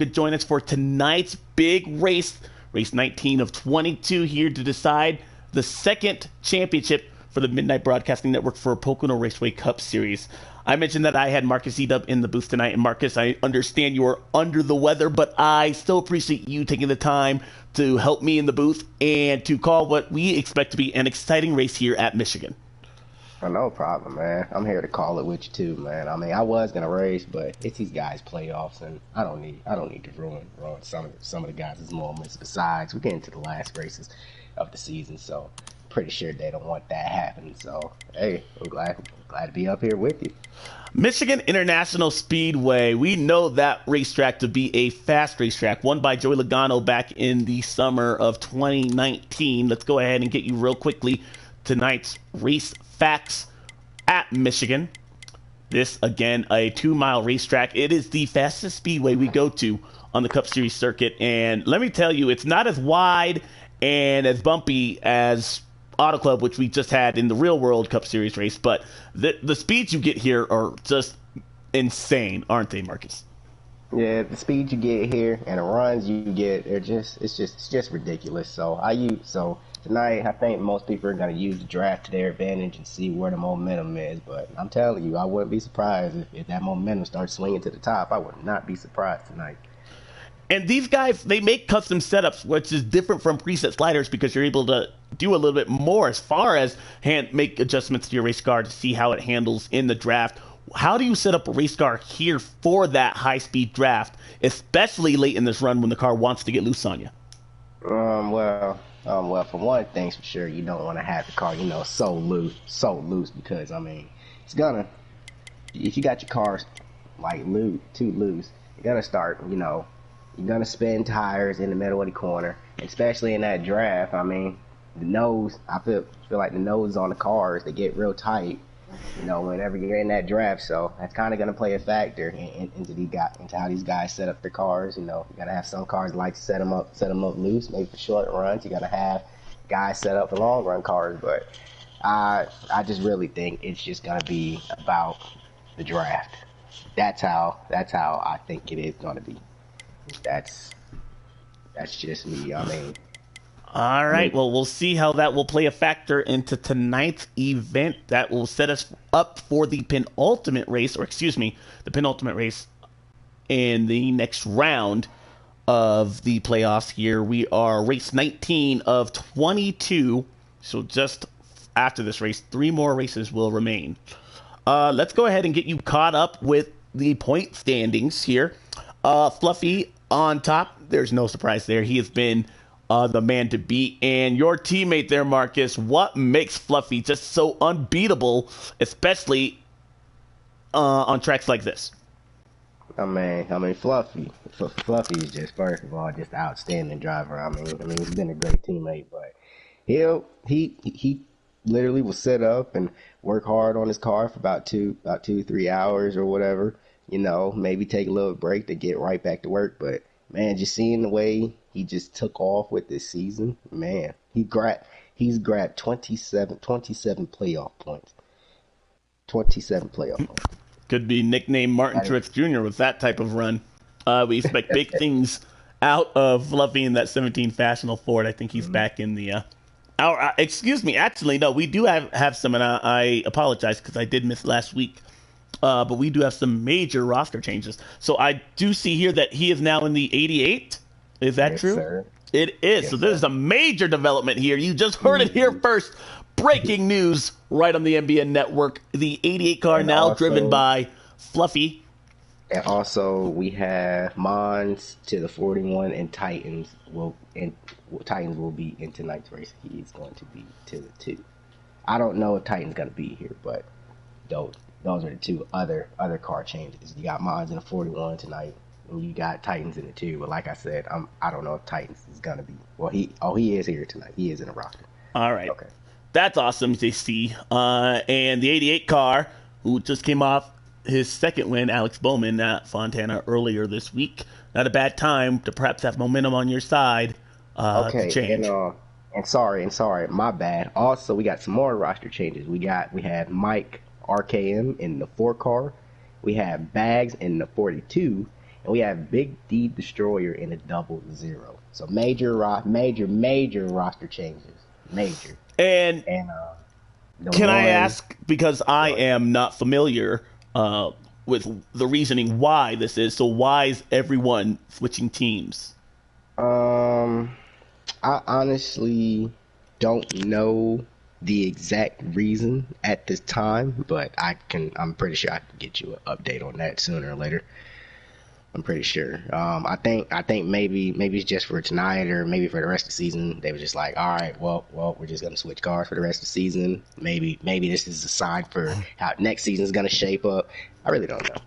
could join us for tonight's big race, race 19 of 22, here to decide the second championship for the Midnight Broadcasting Network for Pocono Raceway Cup Series. I mentioned that I had Marcus Edub in the booth tonight, and Marcus, I understand you are under the weather, but I still appreciate you taking the time to help me in the booth and to call what we expect to be an exciting race here at Michigan. Oh, no problem, man. I'm here to call it with you too, man. I mean, I was gonna race, but it's these guys' playoffs, and I don't need to ruin some of the guys' moments. Besides, we're getting to the last races of the season, so pretty sure they don't want that happening. So, hey, I'm glad to be up here with you. Michigan International Speedway. We know that racetrack to be a fast racetrack, won by Joey Logano back in the summer of 2019. Let's go ahead and get you real quickly tonight's race facts at Michigan. This, again, a 2-mile racetrack. It is the fastest speedway we go to on the Cup Series circuit. And let me tell you, it's not as wide and as bumpy as Auto Club, which we just had in the real world Cup Series race. But the speeds you get here are just insane, aren't they, Marcus? Yeah, the speed you get here and the runs you get, it's just ridiculous. So tonight, I think most people are going to use the draft to their advantage and see where the momentum is. But I'm telling you, I wouldn't be surprised if that momentum starts swinging to the top. I would not be surprised tonight. And these guys, they make custom setups, which is different from preset sliders because you're able to do a little bit more as far as make adjustments to your race car to see how it handles in the draft. How do you set up a race car here for that high-speed draft, especially late in this run when the car wants to get loose on you? Well, for one thing's for sure, you don't want to have the car, so loose because, I mean, if you got your cars like too loose, you gotta start, you're gonna spin tires in the middle of the corner, especially in that draft. I mean, I feel like the nose on the cars, they get real tight, whenever you're in that draft. So that's kind of going to play a factor into how these guys set up their cars. You got to have some cars like to set them up loose, maybe for short runs. You got to have guys set up for long run cars. But I just really think it's just going to be about the draft. That's how I think it is going to be. That's just me. I mean. All right, well, we'll see how that will play a factor into tonight's event. That will set us up for the penultimate race in the next round of the playoffs here. We are race 19 of 22, so just after this race, 3 more races will remain. Let's go ahead and get you caught up with the point standings here. Fluffy on top. There's no surprise there. He has been the man to beat. And your teammate there, Marcus, what makes Fluffy just so unbeatable, especially on tracks like this? I mean, Fluffy is just, first of all, just an outstanding driver. I mean, he's been a great teammate, but he literally will sit up and work hard on his car for about 2-3 hours or whatever. Maybe take a little break to get right back to work. But man, just seeing the way he just took off with this season, man, he's grabbed 27 playoff points. 27 playoff points. Could be nicknamed Martin Truex Jr. with that type of run. We expect big things out of Fluffy in that 17 Fashionable Ford. I think he's back in the excuse me, actually, no, we do have some, and I apologize because I did miss last week. But we do have some major roster changes. So I do see here that he is now in the 88. Is that true? Sir. It is. Yes, so this is a major development here. You just heard it here first. Breaking news right on the MBN network. The 88 car now driven by Fluffy. And also we have Mons to the 41, and Titans will be in tonight's race. He is going to be to the 2. I don't know if Titan's going to be here, but those are the 2 other car changes. You got Mons in the 41 tonight, and you got Titans in the 2. But like I said, I don't know if Titans is gonna be. Well, he is here tonight. He is in the roster. All right. Okay. That's awesome to see. And the 88 car, who just came off his second win, Alex Bowman at Fontana earlier this week. Not a bad time to perhaps have momentum on your side to change. And sorry, my bad. Also, we got some more roster changes. We had Mike RKM in the 4 car. We have Bags in the 42, and we have Big D Destroyer in a 00. So major roster changes, major. And And the can I one, ask, because I am not familiar with the reasoning why this is, so why is everyone switching teams? um, I honestly don't know the exact reason at this time, but I'm pretty sure I can get you an update on that sooner or later. I'm pretty sure. I think maybe it's just for tonight or maybe for the rest of the season. They were just like, all right, well, we're just gonna switch cars for the rest of the season. Maybe this is a sign for how next season is gonna shape up. I really don't know.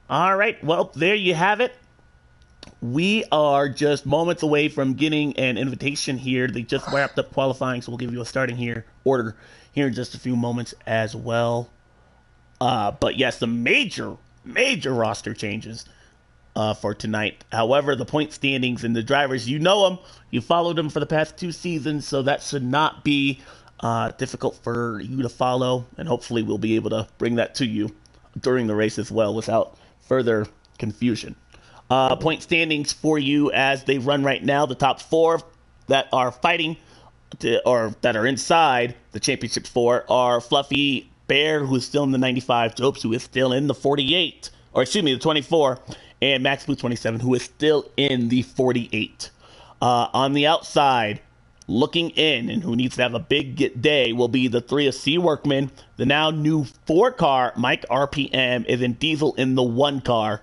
All right, well, there you have it. We are just moments away from getting an invitation here. They just wrapped up qualifying, so we'll give you a starting order here in just a few moments as well. But yes, the major roster changes for tonight. However, the point standings and the drivers, you know them, you followed them for the past 2 seasons, so that should not be difficult for you to follow, and hopefully we'll be able to bring that to you during the race as well without further confusion. Point standings for you as they run right now. The top 4 that are fighting or that are inside the championship 4 are Fluffy Bear, who is still in the 95, Jopes, who is still in the 48, or excuse me, the 24, and Max Blue 27, who is still in the 48. On the outside, looking in, and who needs to have a big day, will be the 3 of C Workman. The now new 4 car, Mike RPM, is in Diesel in the 1 car.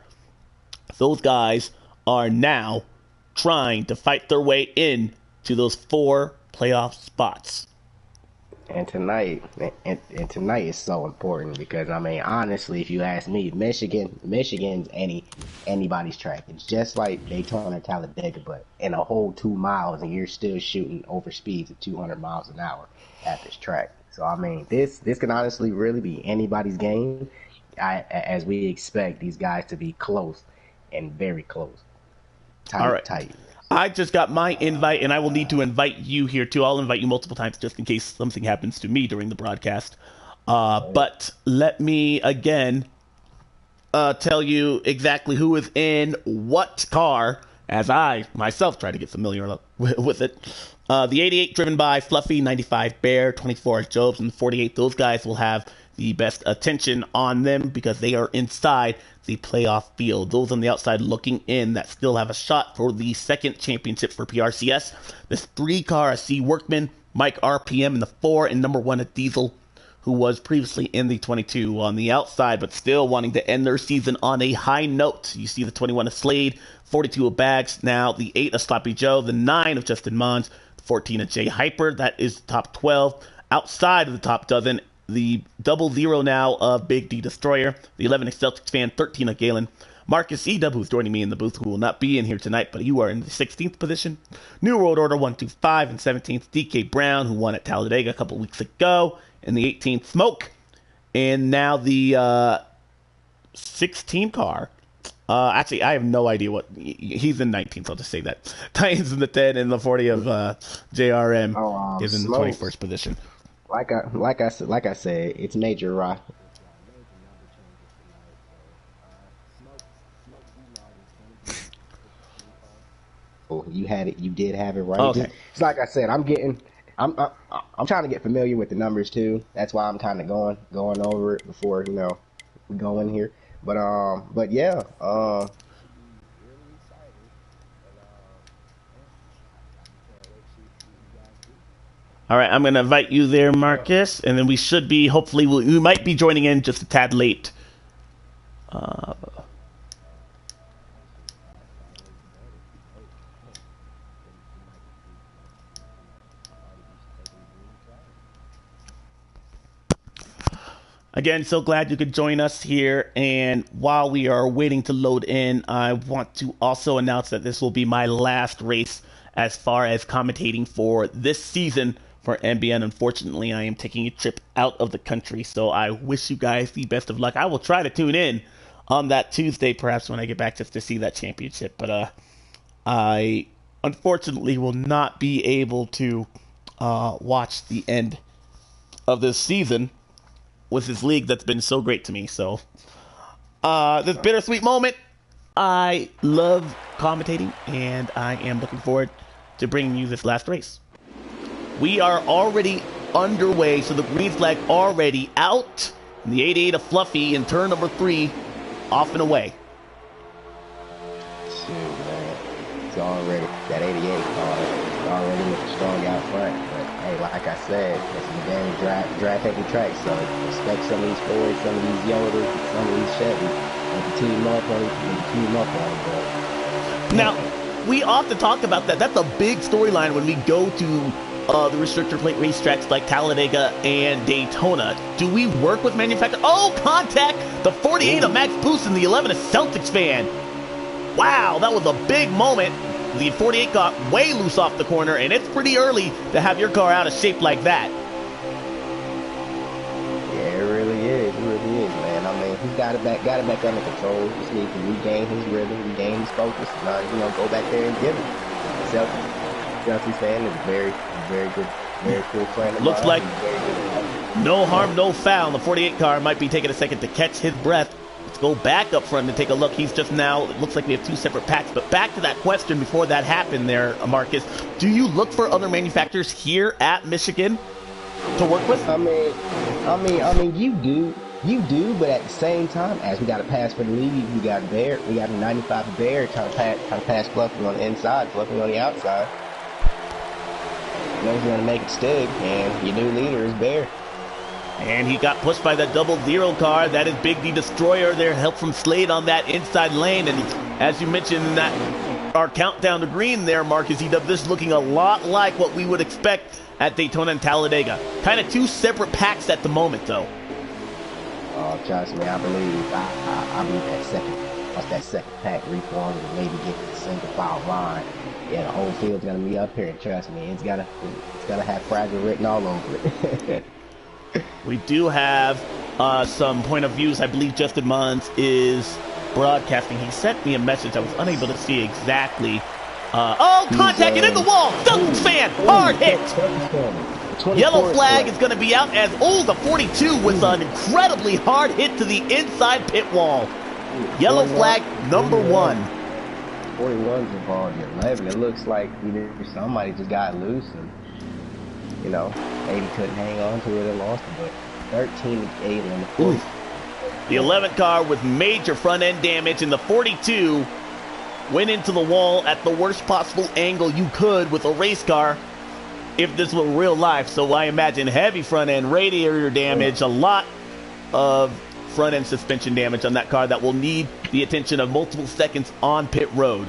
Those guys are now trying to fight their way in to those 4 playoff spots. And tonight is so important because I mean honestly, if you ask me, Michigan's anybody's track. It's just like Daytona, Talladega, but in a whole 2 miles, and you're still shooting over speeds of 200 miles an hour at this track. So I mean, this can honestly really be anybody's game. As we expect these guys to be close and very close, tight, all right. tight. I just got my invite, and I will need to invite you here too. I'll invite you multiple times just in case something happens to me during the broadcast. But let me again tell you exactly who is in what car, as I myself try to get familiar with it. The 88 driven by Fluffy, 95 Bear, 24 Jobs, and 48. Those guys will have the best attention on them because they are inside the playoff field. Those on the outside looking in that still have a shot for the second championship for PRCS. This 3 car, C Workman, Mike RPM in the 4, and number 1 at Diesel, who was previously in the 22 on the outside, but still wanting to end their season on a high note. You see the 21 of Slade, 42 of Bags, now the 8 of Sloppy Joe, the 9 of Justin Mons, 14 of Jay Hyper. That is top 12. Outside of the top dozen, the 00 now of Big D Destroyer, the 11 of Celtics fan, 13 of Galen. Marcus E-Dub, who's joining me in the booth, who will not be in here tonight, but you are in the 16th position. New World Order 125 and 17th. DK Brown, who won at Talladega a couple weeks ago, in the 18th. Smoke, and now the 16 car. Actually, I have no idea what he's in 19th. I'll just say that. Titans in the 10 and the 40 of JRM is in the 21st position. Like I said, it's major rock. You had it. You did have it right. Okay. It's like I said. I'm trying to get familiar with the numbers too. That's why I'm kind of going over it before we go in here. But yeah. All right, I'm going to invite you there, Marcus, and then we should be, hopefully, we might be joining in just a tad late. Again, so glad you could join us here. And while we are waiting to load in, I want to also announce that this will be my last race as far as commentating for this season for MBN. Unfortunately, I am taking a trip out of the country, so I wish you guys the best of luck. I will try to tune in on that Tuesday, perhaps when I get back, just to see that championship. But I unfortunately will not be able to watch the end of this season with this league that's been so great to me. So This bittersweet moment. I love commentating, and I am looking forward to bringing you this last race. We are already underway, so the green flag already out. And the 88 of Fluffy in turn number 3, off and away. Shoot, man. It's already, that 88 car, it's already looking strong out front. But, hey, like I said, it's a damn draft-heavy track, so expect some of these Fords, some of these Yodas, some of these Chevys, and continue up on, but... Now, we often talk about that. That's a big storyline when we go to the restrictor plate racetracks like Talladega and Daytona. Do we work with manufacturers? Oh, contact! The 48 of Max Boost and the 11 of Celtics fan. Wow, that was a big moment. The 48 got way loose off the corner, and it's pretty early to have your car out of shape like that. Yeah, it really is. It really is, man. I mean, he's got it back under control. He just needs to regain his rhythm, regain his focus, and go back there and get it. Celtics fan is a very good, very cool friend. Looks like no harm, no foul. The 48 car might be taking a second to catch his breath. Let's go back up front and take a look. He's just now, it looks like we have 2 separate packs. But back to that question before that happened there, Marcus. Do you look for other manufacturers here at Michigan to work with? I mean, you do, but at the same time, as we got to pass for the lead, we got a 95 Bear trying to pass Fluffy on the inside, Fluffy on the outside. He's going to make it stick, and your new leader is Bear. And he got pushed by that 00 car. That is Big D Destroyer there. Help from Slade on that inside lane. And as you mentioned, that our countdown to green there, Marcus, this looking a lot like what we would expect at Daytona and Talladega. Kind of 2 separate packs at the moment, though. Oh, trust me, I believe that second pack reforms and maybe get to the single file line. Yeah, the whole field's gonna be up here, and trust me, it's gonna have fragile written all over it. We do have some point of views. I believe Justin Mons is broadcasting. He sent me a message. I was unable to see exactly. Contact it in the wall. Celtics fan, hard hit. Yellow flag is going to be out as the 42 with an incredibly hard hit to the inside pit wall. Yellow flag number 1. 41's involved in 11. It looks like somebody just got loose and, maybe couldn't hang on to it and lost it, but 13-8 on the 40. The 11 car with major front end damage, and the 42 went into the wall at the worst possible angle you could with a race car if this were real life. So I imagine heavy front end radiator damage, a lot of front end suspension damage on that car that will need the attention of multiple seconds on pit road.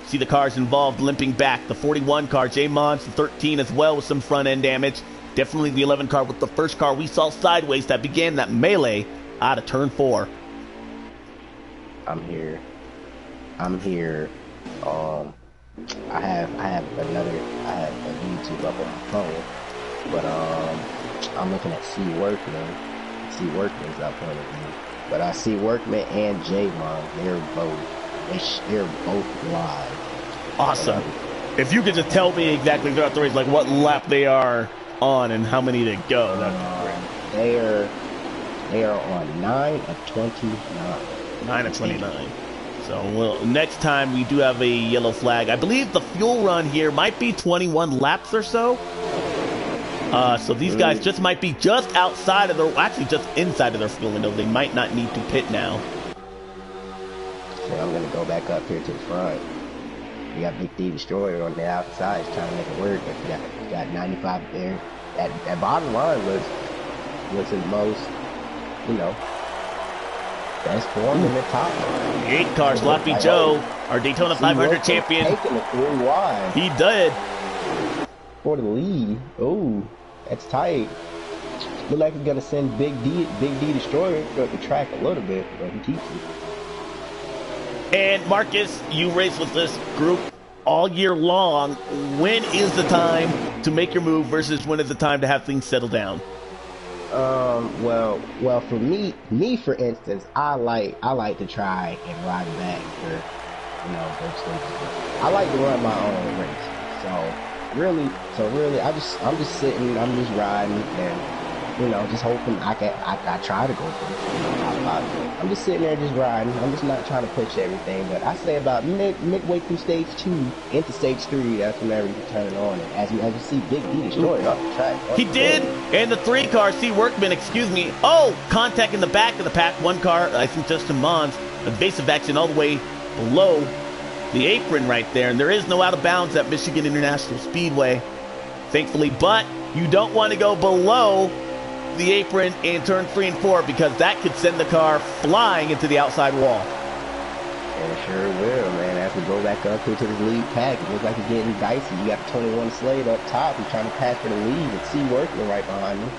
See the cars involved limping back. The 41 car, J Mons, the 13 as well with some front end damage. Definitely the 11 car with the first car we saw sideways that began that melee out of turn 4. I'm here. I have a YouTube up on my phone, but I'm looking at C Workman. C Workman's up on it, but I see Workman and J-Mon. They're both live. Awesome. If you could just tell me exactly throughout the race, like what lap they are on and how many to go, that'd be great. They are on 9 of 29. 9 of 29. So next time we do have a yellow flag. I believe the fuel run here might be 21 laps or so. So these guys just might be just outside of their, actually just inside of their fuel window. They might not need to pit now. So I'm going to go back up here to the front. You got Big D Destroyer on the outside. He's trying to make it work. But you got 95 there. That bottom line looks the most, best form in the top. 8 car, Sloppy Joe, our Daytona 500 champion. Taking it 3 wide. He did. For the lead. Oh, that's tight. Look like he's going to send Big D Destroyer up the track a little bit, but he keeps it. And Marcus, you race with this group all year long. When is the time to make your move versus when is the time to have things settle down? Well, for me, for instance, I like to try and ride back for, those things. I like to run my own race. So really, I'm just sitting, I'm just riding, and you know, just hoping I try to go for the top five. I'm just sitting there just riding. I'm just not trying to push everything. But I say about midway through stage 2 into stage 3, that's whenever you turn it on. And as you see Big D destroy it off the track. He did, and the 3 car, C. Workman, excuse me. Oh, contact in the back of the pack. 1 car, I think Justin Mons, evasive action all the way below the apron right there. And there is no out of bounds at Michigan International Speedway, thankfully. But you don't want to go below the apron in turn 3 and 4 because that could send the car flying into the outside wall. And it sure will, man. As we go back up here to the lead pack, it looks like it's getting dicey. You got the 21 Slade up top. He's trying to pass for the lead, and C. Workman right behind him.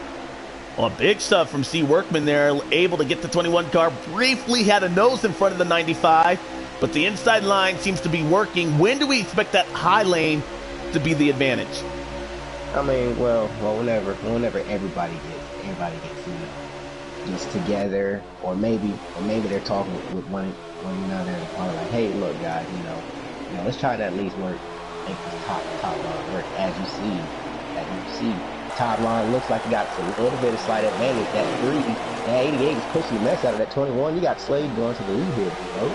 Well, big stuff from C. Workman there, able to get the 21 car. Briefly had a nose in front of the 95, but the inside line seems to be working. When do we expect that high lane to be the advantage? I mean, well, whenever everybody gets, you know, just together, or maybe they're talking with one another, and probably like, hey, look, guys, you know, let's try to at least make this top line work. As you see, top line looks like you got a little bit of slight advantage. That 3, that 88 is pushing the mess out of that 21. You got Slade going to the lead here, bro.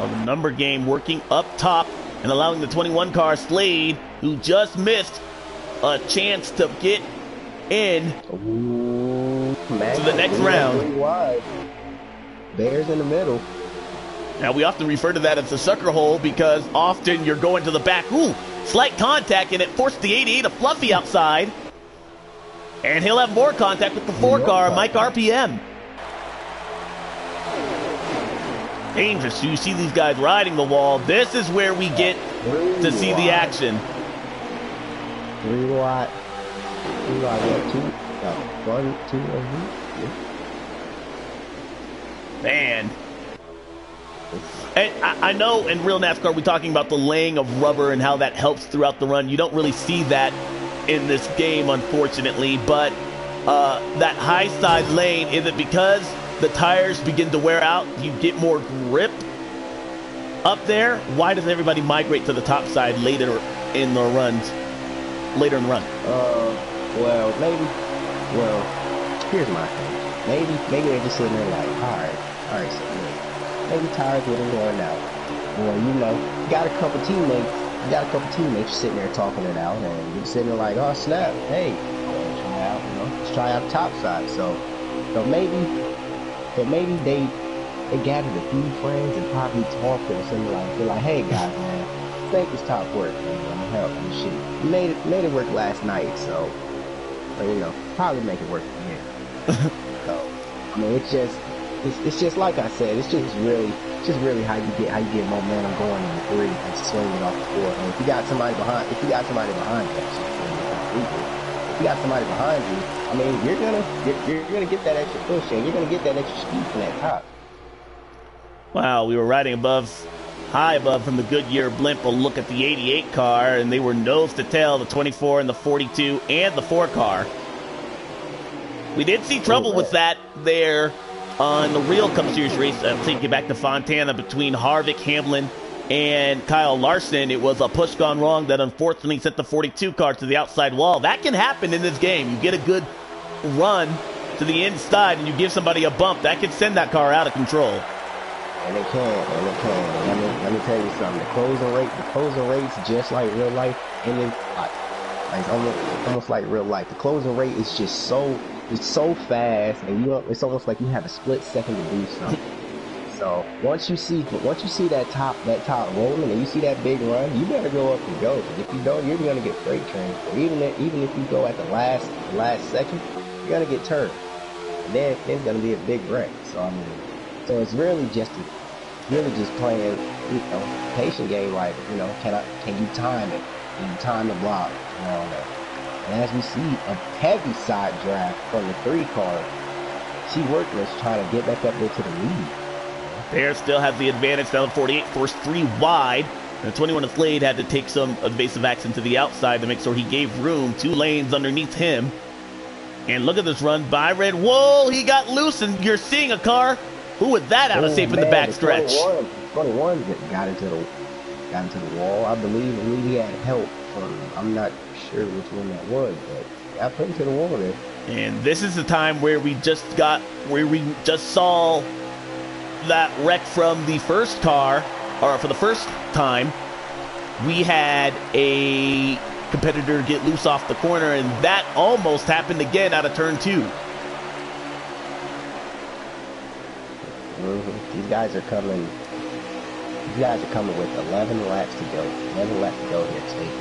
The number game working up top and allowing the 21 car Slade, who just missed a chance to get in to the next round. Wide. Bears in the middle. Now, we often refer to that as the sucker hole because often you're going to the back. Ooh, slight contact, and it forced the 88 to Fluffy outside. And he'll have more contact with the 4 car, Mike RPM. Dangerous. You see these guys riding the wall. This is where we get to see the action. 3 wide. 3 wide. 2. 1, 2, Man. And I know in real NASCAR we're talking about the laying of rubber and how that helps throughout the run. You don't really see that in this game, unfortunately. But that high side lane, is it because the tires begin to wear out, you get more grip up there? Why does everybody migrate to the top side later in the run? Well, here's my thing. Maybe they're just sitting there like, all right, so maybe tires with them going out. Well, you know, you got a couple teammates sitting there talking it out, and you're sitting there like, oh snap, hey, let's try out the top side. So maybe they gathered a few friends and probably talked to them like, they're like, hey guys, man, think this top work, man, I'm help and shit. Made it work last night, so you know, probably make it work again. So I mean, it's just like I said, it's just really how you get momentum going in the 3 and swing it off the 4. And if you got somebody behind you, I mean, you're gonna get that extra push and you're gonna get that extra speed from that top. Wow, we were riding high above from the Goodyear blimp. A look at the 88 car, and they were nose to tail, the 24 and the 42 and the 4 car. We did see trouble with that there on the real Cup Series race. I'll take you back to Fontana between Harvick, Hamlin, and Kyle Larson. It was a push gone wrong that unfortunately sent the 42 car to the outside wall. That can happen in this game. You get a good run to the inside and you give somebody a bump. That can send that car out of control. And it can. Let me tell you something. The closing rates, just like real life, and then like almost like real life. The closing rate is just it's so fast, and it's almost like you have a split second to do something. So once you see that top rolling and you see that big run, you better go up and go. If you don't, you're gonna get freight trained. Even if you go at the last second, you're gonna get turned, and then it's gonna be a big wreck. So I mean. So it's really just playing, you know, patient game. Like, you know, can you time it? Can you time the block and all that? And as we see a heavy side draft from the 3 car, C. Workman's trying to get back up there to the lead. Bear still has the advantage. Now the 48 forced 3 wide. And the 21 Slade had to take some evasive action to the outside to make sure he gave room. 2 lanes underneath him. And look at this run by Red. Whoa, he got loose, and you're seeing a car. Who was that out of safe in the backstretch? 21 got into the wall. I believe he had help from, I'm not sure which one that was, but I put him to the wall there. And this is the time where we just saw that wreck from the first car, or for the first time, we had a competitor get loose off the corner, and that almost happened again out of turn 2. These guys are coming. These guys are coming with 11 laps to go. 11 laps to go here at stage 1.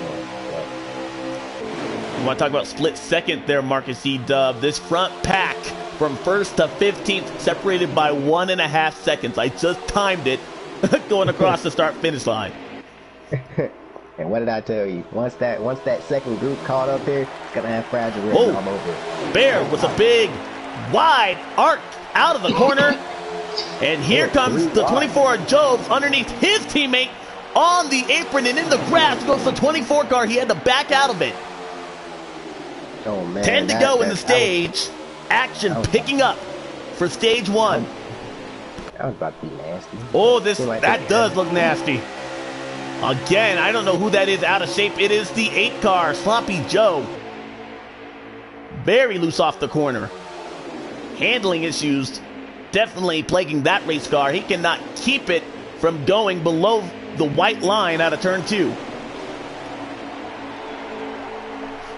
You want to talk about split second there, Marcus E. Dub. This front pack from 1st to 15th separated by 1.5 seconds. I just timed it going across the start-finish line. And what did I tell you? Once that second group caught up here, it's going to have fragile rims all over. Bear with a big, wide arc out of the corner. And here comes the 24 Jobs underneath his teammate on the apron, and in the grass goes the 24 car. He had to back out of it. Oh, man. 10 to go in the stage. Action picking up for stage 1. That was about to be nasty. Oh, that does look nasty. Again, I don't know who that is out of shape. It is the 8 car, Sloppy Joe. Very loose off the corner. Handling issues definitely plaguing that race car. He cannot keep it from going below the white line out of turn 2.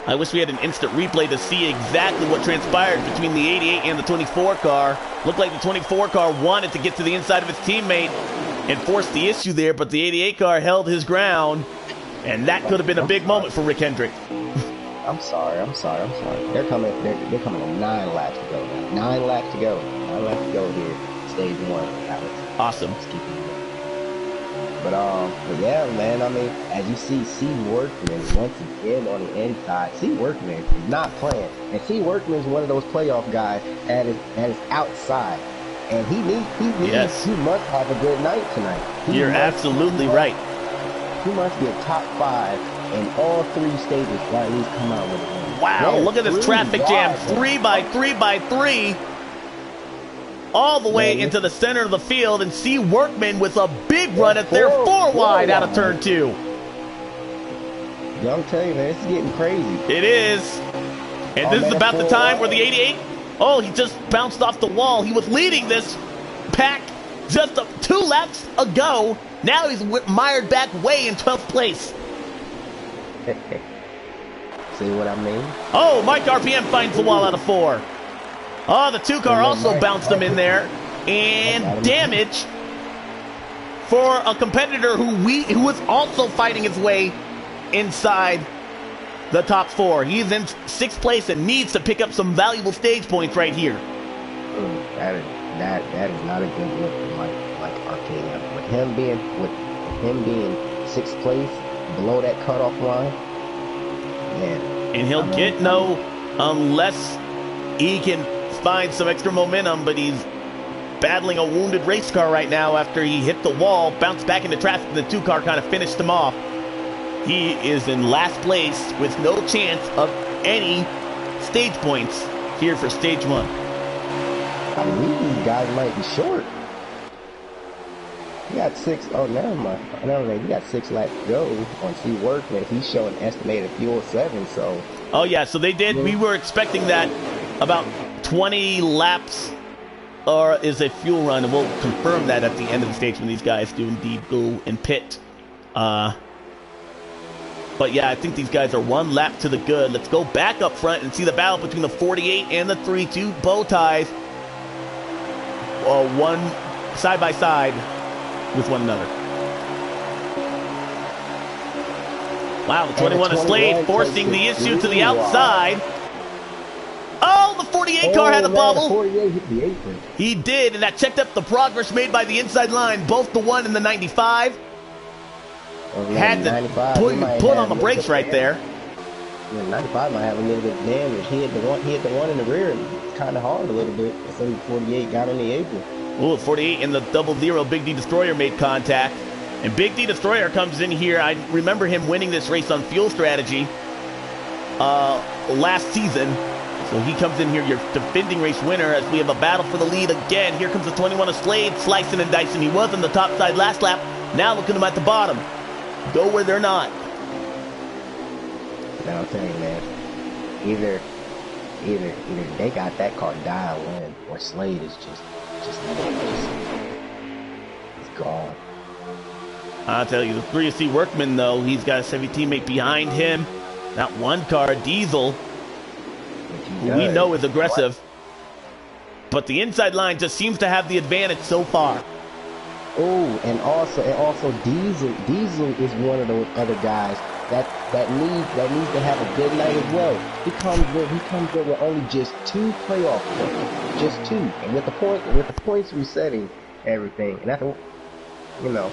I wish we had an instant replay to see exactly what transpired between the 88 and the 24 car. Looked like the 24 car wanted to get to the inside of his teammate and force the issue there, but the 88 car held his ground, and that could have been a big moment for Rick Hendrick. I'm sorry. They're coming on 9 laps to go now. 9 laps to go. 9 laps to go here. Stage 1, Alex. Awesome. But yeah, man, I mean, as you see, C. Workman once again on the inside. C. Workman is not playing. And C. Workman is one of those playoff guys that is outside. And he must have a good night tonight. You're absolutely right. He must get top 5 in all 3 stages, or at least come out with a win. Wow, look at this traffic jam. 3 by 3 by 3. All the way into the center of the field, and C. Workman with a big run at their 4 wide out of turn 2. I'm telling you, man, this is getting crazy. It is. And this is about the time where the 88, he just bounced off the wall. He was leading this pack just 2 laps ago. Now he's mired back way in 12th place. See what I mean? Oh, Mike RPM finds the wall out of 4. Oh, the 2 car also bounced him in there. And damage for a competitor who was also fighting his way inside the top 4. He's in 6th place and needs to pick up some valuable stage points right here. That is not a good look for Mike Arcadia. With him being 6th place below that cutoff line, man. And he'll get no unless he can find some extra momentum, but he's battling a wounded race car right now after he hit the wall, bounced back into traffic, and the 2 car kind of finished him off. He is in last place with no chance of any stage points here for stage 1. I believe these guys might be short. You got 6. Oh, never mind. You got 6 laps to go on C. Workman. He's showing estimated fuel 7. So. Oh yeah, so they did. We were expecting that about 20 laps or is a fuel run, and we'll confirm that at the end of the stage when these guys do indeed go and pit. But yeah, I think these guys are 1 lap to the good. Let's go back up front and see the battle between the 48 and the 32 bow ties. One side by side with one another. Wow, the 21 is Slade forcing the issue to the outside. Oh, the 48 car had a bubble. 48 hit the apron. He did, and that checked up the progress made by the inside line. Both the 1 and the 95 had to put on the brakes right there. Yeah, 95 might have a little bit of damage. He hit the one in the rear. It's kind of hard a little bit. So 48 got on the apron. Ooh, 48 in the 00 Big D Destroyer made contact. And Big D Destroyer comes in here. I remember him winning this race on fuel strategy last season. So he comes in here, your defending race winner, as we have a battle for the lead again. Here comes the 21 of Slade, slicing and dicing. He was on the top side last lap. Now look at him at the bottom. Go where they're not. Now I'm telling you, man, either they got that car dialed in, or Slade is just he's gone. I'll tell you, the 3C Workman, though, he's got a Chevy teammate behind him. That one car, Diesel, who we know is aggressive. But the inside line just seems to have the advantage so far. Oh, and also Diesel is one of those other guys that needs to have a good night as well. He comes in with only just 2 playoff points, just 2, and with the points resetting everything, and that's, you know,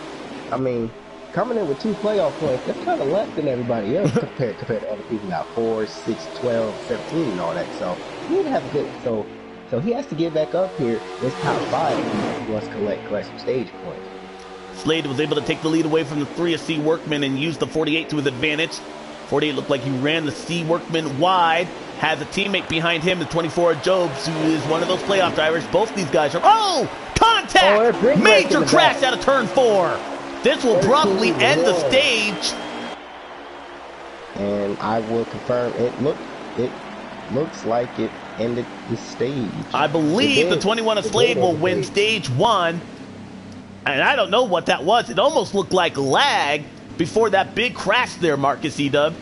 I mean, coming in with 2 playoff points, that's kind of less than everybody else compared to other people who got 4, 6, 12, 17, and all that. So he need to have a good so he has to get back up here. This top 5 if he wants to collect some stage points. Slade was able to take the lead away from the 3C Workman and use the 48 to his advantage. 48 looked like he ran the C Workman wide. Has a teammate behind him, the 24 Jobs, who is one of those playoff drivers. Both these guys are... Oh! Contact! Major crash out of turn 4. This will probably end the stage. And I will confirm, it looks like it ended the stage. I believe the 21 of Slade will win stage 1. And I don't know what that was. It almost looked like lag before that big crash there, Marcus E-Dub.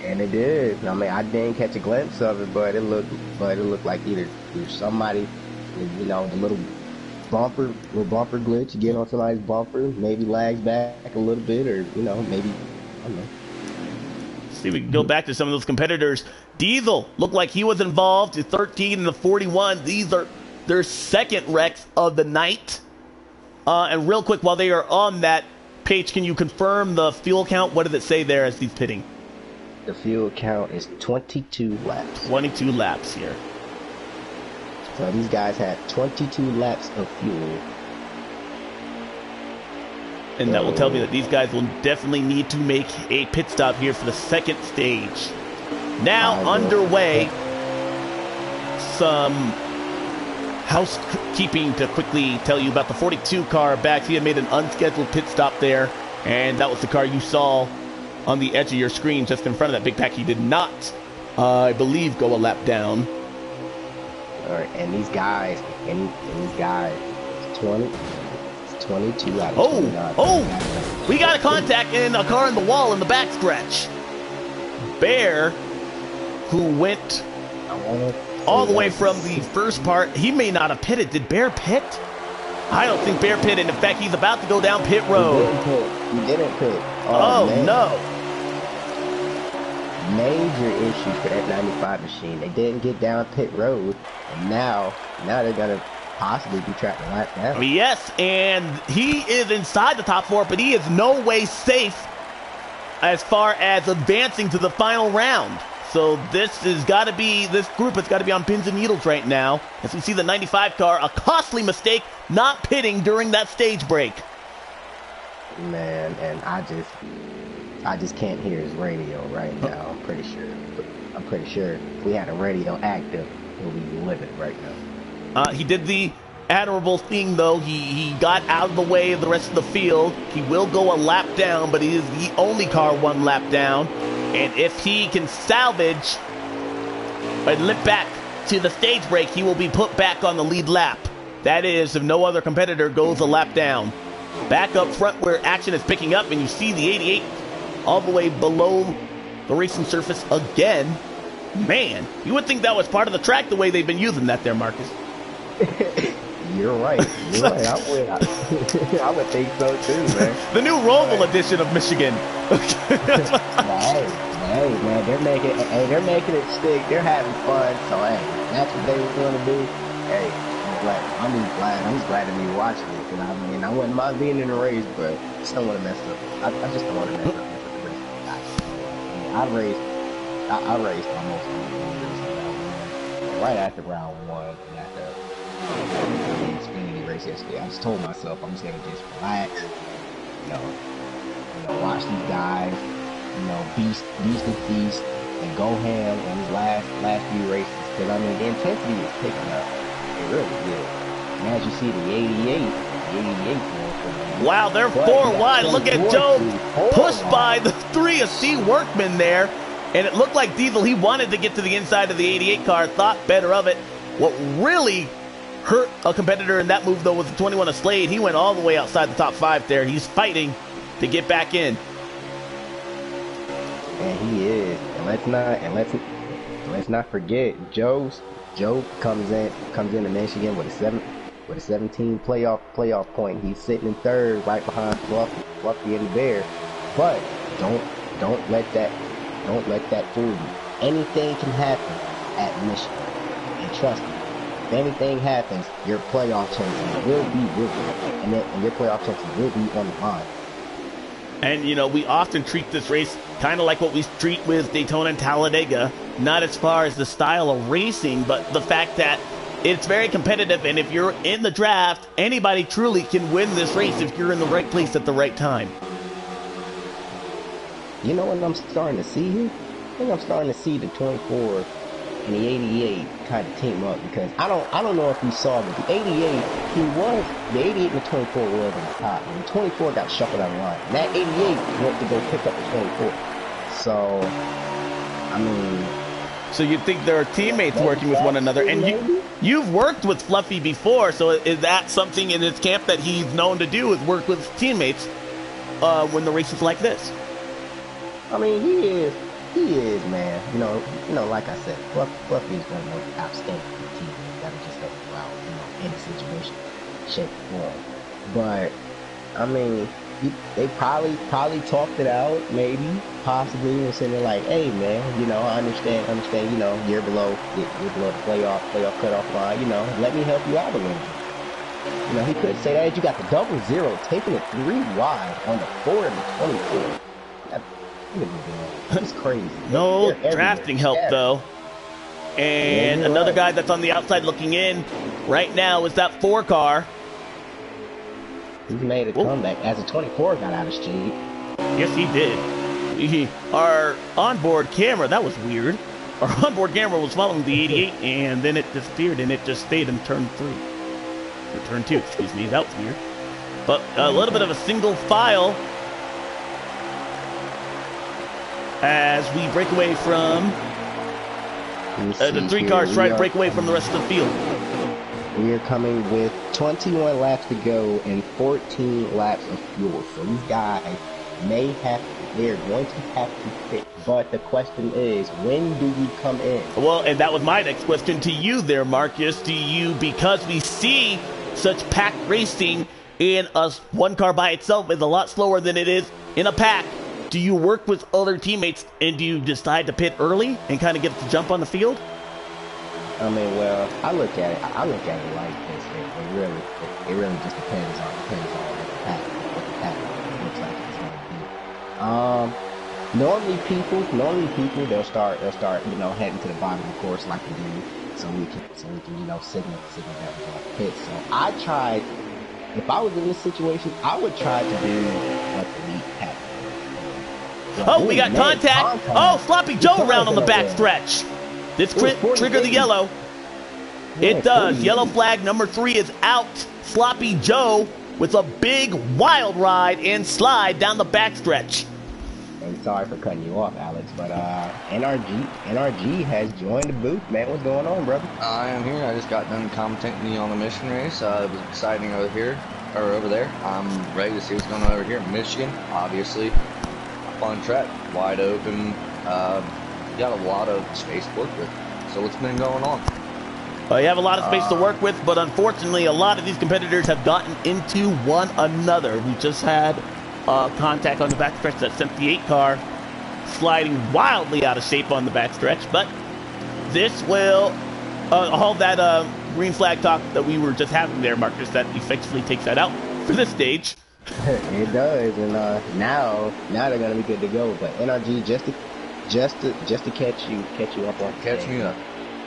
And it did. I mean, I didn't catch a glimpse of it, but it looked like either somebody, you know, the little bumper glitch, you get on somebody's bumper, maybe lags back a little bit, or, you know, maybe, I don't know. See, we can go back to some of those competitors. Diesel looked like he was involved. The 13 and the 41. These are their second wrecks of the night. And real quick, while they are on that page, can you confirm the fuel count? What does it say there as he's pitting? The fuel count is 22 laps. 22 laps here. So these guys had 22 laps of fuel. And that will tell me that these guys will definitely need to make a pit stop here for the second stage. Now underway, some housekeeping to quickly tell you about the 42 car back. He had made an unscheduled pit stop there, and that was the car you saw on the edge of your screen just in front of that big pack. He did not, I believe, go a lap down. All right, and these guys, 22 out of 29. Oh, we got a contact in a car in the wall in the backstretch. Bear, who went all the way from the first part, he may not have pitted. Did Bear pit? I don't think Bear pitted. In fact, he's about to go down pit road. He didn't pit. Oh no. Major issue for that 95 machine. They didn't get down pit road, and now they're gonna possibly be tracking a lap down. Yes, and he is inside the top 4, but he is no way safe as far as advancing to the final round. So this group has got to be on pins and needles right now. As we see the 95 car, a costly mistake not pitting during that stage break. Man, and I just can't hear his radio right now. I'm pretty sure if we had a radio active, it would be livid right now. He did the admirable thing, though. He got out of the way of the rest of the field. He will go a lap down, but he is the only car 1 lap down. And if he can salvage and limp back to the stage break, he will be put back on the lead lap. That is, if no other competitor goes a lap down. Back up front where action is picking up, and you see the 88 all the way below the racing surface again. Man, you would think that was part of the track the way they've been using that there, Marcus. You're right. I would think so too, man. The new Roval edition of Michigan. Hey, man, they're making it stick. They're having fun. So hey, that's what they were going to do. Hey, I'm just glad to be watching it. Because I mean, I wouldn't mind being in the race, but I just don't want to mess up. I just don't want to mess up with the race. I raced almost right after round 1 and after the Xfinity race yesterday. I just told myself I'm just gonna just relax, you know, watch these guys, beast and go ham on these last few races. Because I mean the intensity is picking up. It really is. And as you see the 88. Wow, they're 4 wide. Look at Joe pushed by the 3 of C Workman there. And it looked like Diesel, he wanted to get to the inside of the 88 car, thought better of it. What really hurt a competitor in that move, though, was the 21 of Slade. He went all the way outside the top 5 there. He's fighting to get back in. And he is. And let's not forget, Joe comes into Michigan with a 17 playoff point. He's sitting in third, right behind Fluffy and the Bear. But don't let that fool you. Anything can happen at Michigan. And trust me, if anything happens, your playoff chances will be with you. And your playoff chances will be on the line. And, you know, we often treat this race kind of like what we treat with Daytona and Talladega, not as far as the style of racing, but the fact that it's very competitive, and if you're in the draft, anybody truly can win this race if you're in the right place at the right time. You know what I'm starting to see here? I think I'm starting to see the 24 and the 88 kind of team up, because I don't know if you saw, but the 88 the 88 and the 24 were over the top, and the 24 got shuffled out of line. And that 88 went to go pick up the 24. So, I mean, so you think there are teammates working with one another, and you've worked with Fluffy before, so is that something in his camp that he's known to do, is work with teammates when the race is like this? I mean, he is, man. You know, like I said, Fluffy's one of those outstanding teammates that'll just help you out, you know, in a situation, shape, or form. But I mean, they probably talked it out, maybe, possibly, and said they're like, hey, man, you know, I understand, you know, you're below the playoff cutoff line, you know, let me help you out a little bit. You know, he could say that. You got the 00, taking it 3 wide on the 4 and the 24. It's crazy. No drafting help, though. And another guy that's on the outside looking in right now is that 4 car. He's made a comeback as a 24 got out of street. Yes, he did. Our onboard camera, that was weird. Our onboard camera was following the 88, and then it disappeared, and it just stayed in turn 3. Or turn 2, excuse me. That was weird. But a little bit of a single file as we break away from the 3 cars try to break away from the rest of the field. We are coming with 21 laps to go and 14 laps of fuel. So these guys they're going to have to fit. But the question is, when do we come in? Well, and that was my next question to you there, Marcus. Because we see such packed racing in one car by itself is a lot slower than it is in a pack. Do you work with other teammates, and do you decide to pit early and kind of get the jump on the field? I mean, well, I look at it like this. It really just depends on what the pack looks like it's going to be. Normally people they'll start you know, heading to the bottom of the course like we do, so we can you know, signal that we're going to pit. So if I was in this situation, I would try to do what the lead pack. Oh, we got contact. Oh, Sloppy Joe around on the back stretch. This trigger the yellow. It does. Yellow flag number 3 is out. Sloppy Joe with a big wild ride and slide down the backstretch. And sorry for cutting you off, Alex, but NRG has joined the booth, man. What's going on, brother? I am here. I just got done commentating on the Michigan race. It was exciting over there. I'm ready to see what's going on over here in Michigan. Obviously, fun track, wide open. Got a lot of space to work with. So what's been going on? You have a lot of space to work with, but unfortunately, a lot of these competitors have gotten into one another. We just had contact on the backstretch that sent the 8 car sliding wildly out of shape on the backstretch. But this will, all that green flag talk that we were just having there, Marcus, that effectively takes that out for this stage. It does, and now they're gonna be good to go. But NRG just to catch you up on catch me up.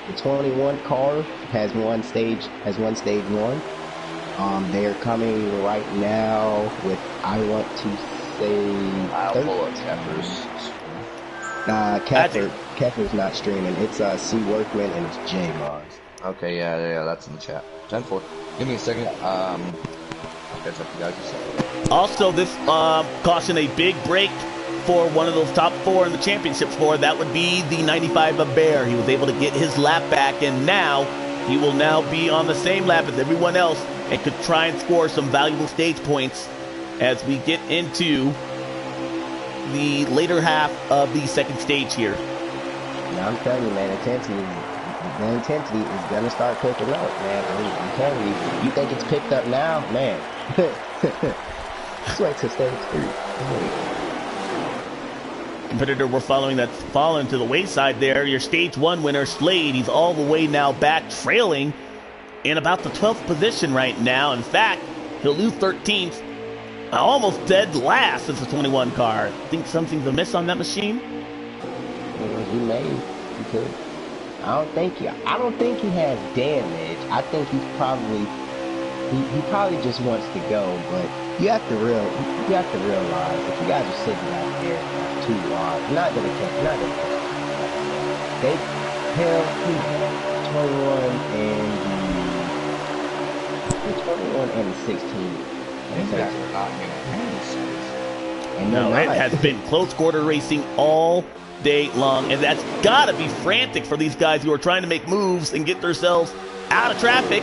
The 21 car has one stage 1. They are coming right now with, I want to say, I'll pull up Keffer's. Keffer's not streaming. It's C Workman and it's J Mars. Okay, yeah, that's in the chat. 10-4. Give me a second. I'll catch up to you guys. Also, this caution a big break for one of those top 4 in the championship for. That would be the 95 of Bear. He was able to get his lap back, and now he will now be on the same lap as everyone else and could try and score some valuable stage points as we get into the later half of the second stage here. Yeah, I'm telling you, man, the intensity is going to start picking up, man. I'm telling you, you think it's picked up now? Man. Let's wait till stage 3. Competitor we're following that's fallen to the wayside there. Your stage 1 winner, Slade. He's all the way now back, trailing in about the 12th position right now. In fact, he'll lose 13th. Almost dead last as a 21 car. Think something's amiss on that machine? He may. He could. I don't think he has damage. I think he's probably he probably just wants to go, but you have to realize if you guys are sitting out there too long, you're not gonna catch. He's 21 and 16. No, it has been close quarter racing all day long, and that's gotta be frantic for these guys who are trying to make moves and get themselves out of traffic.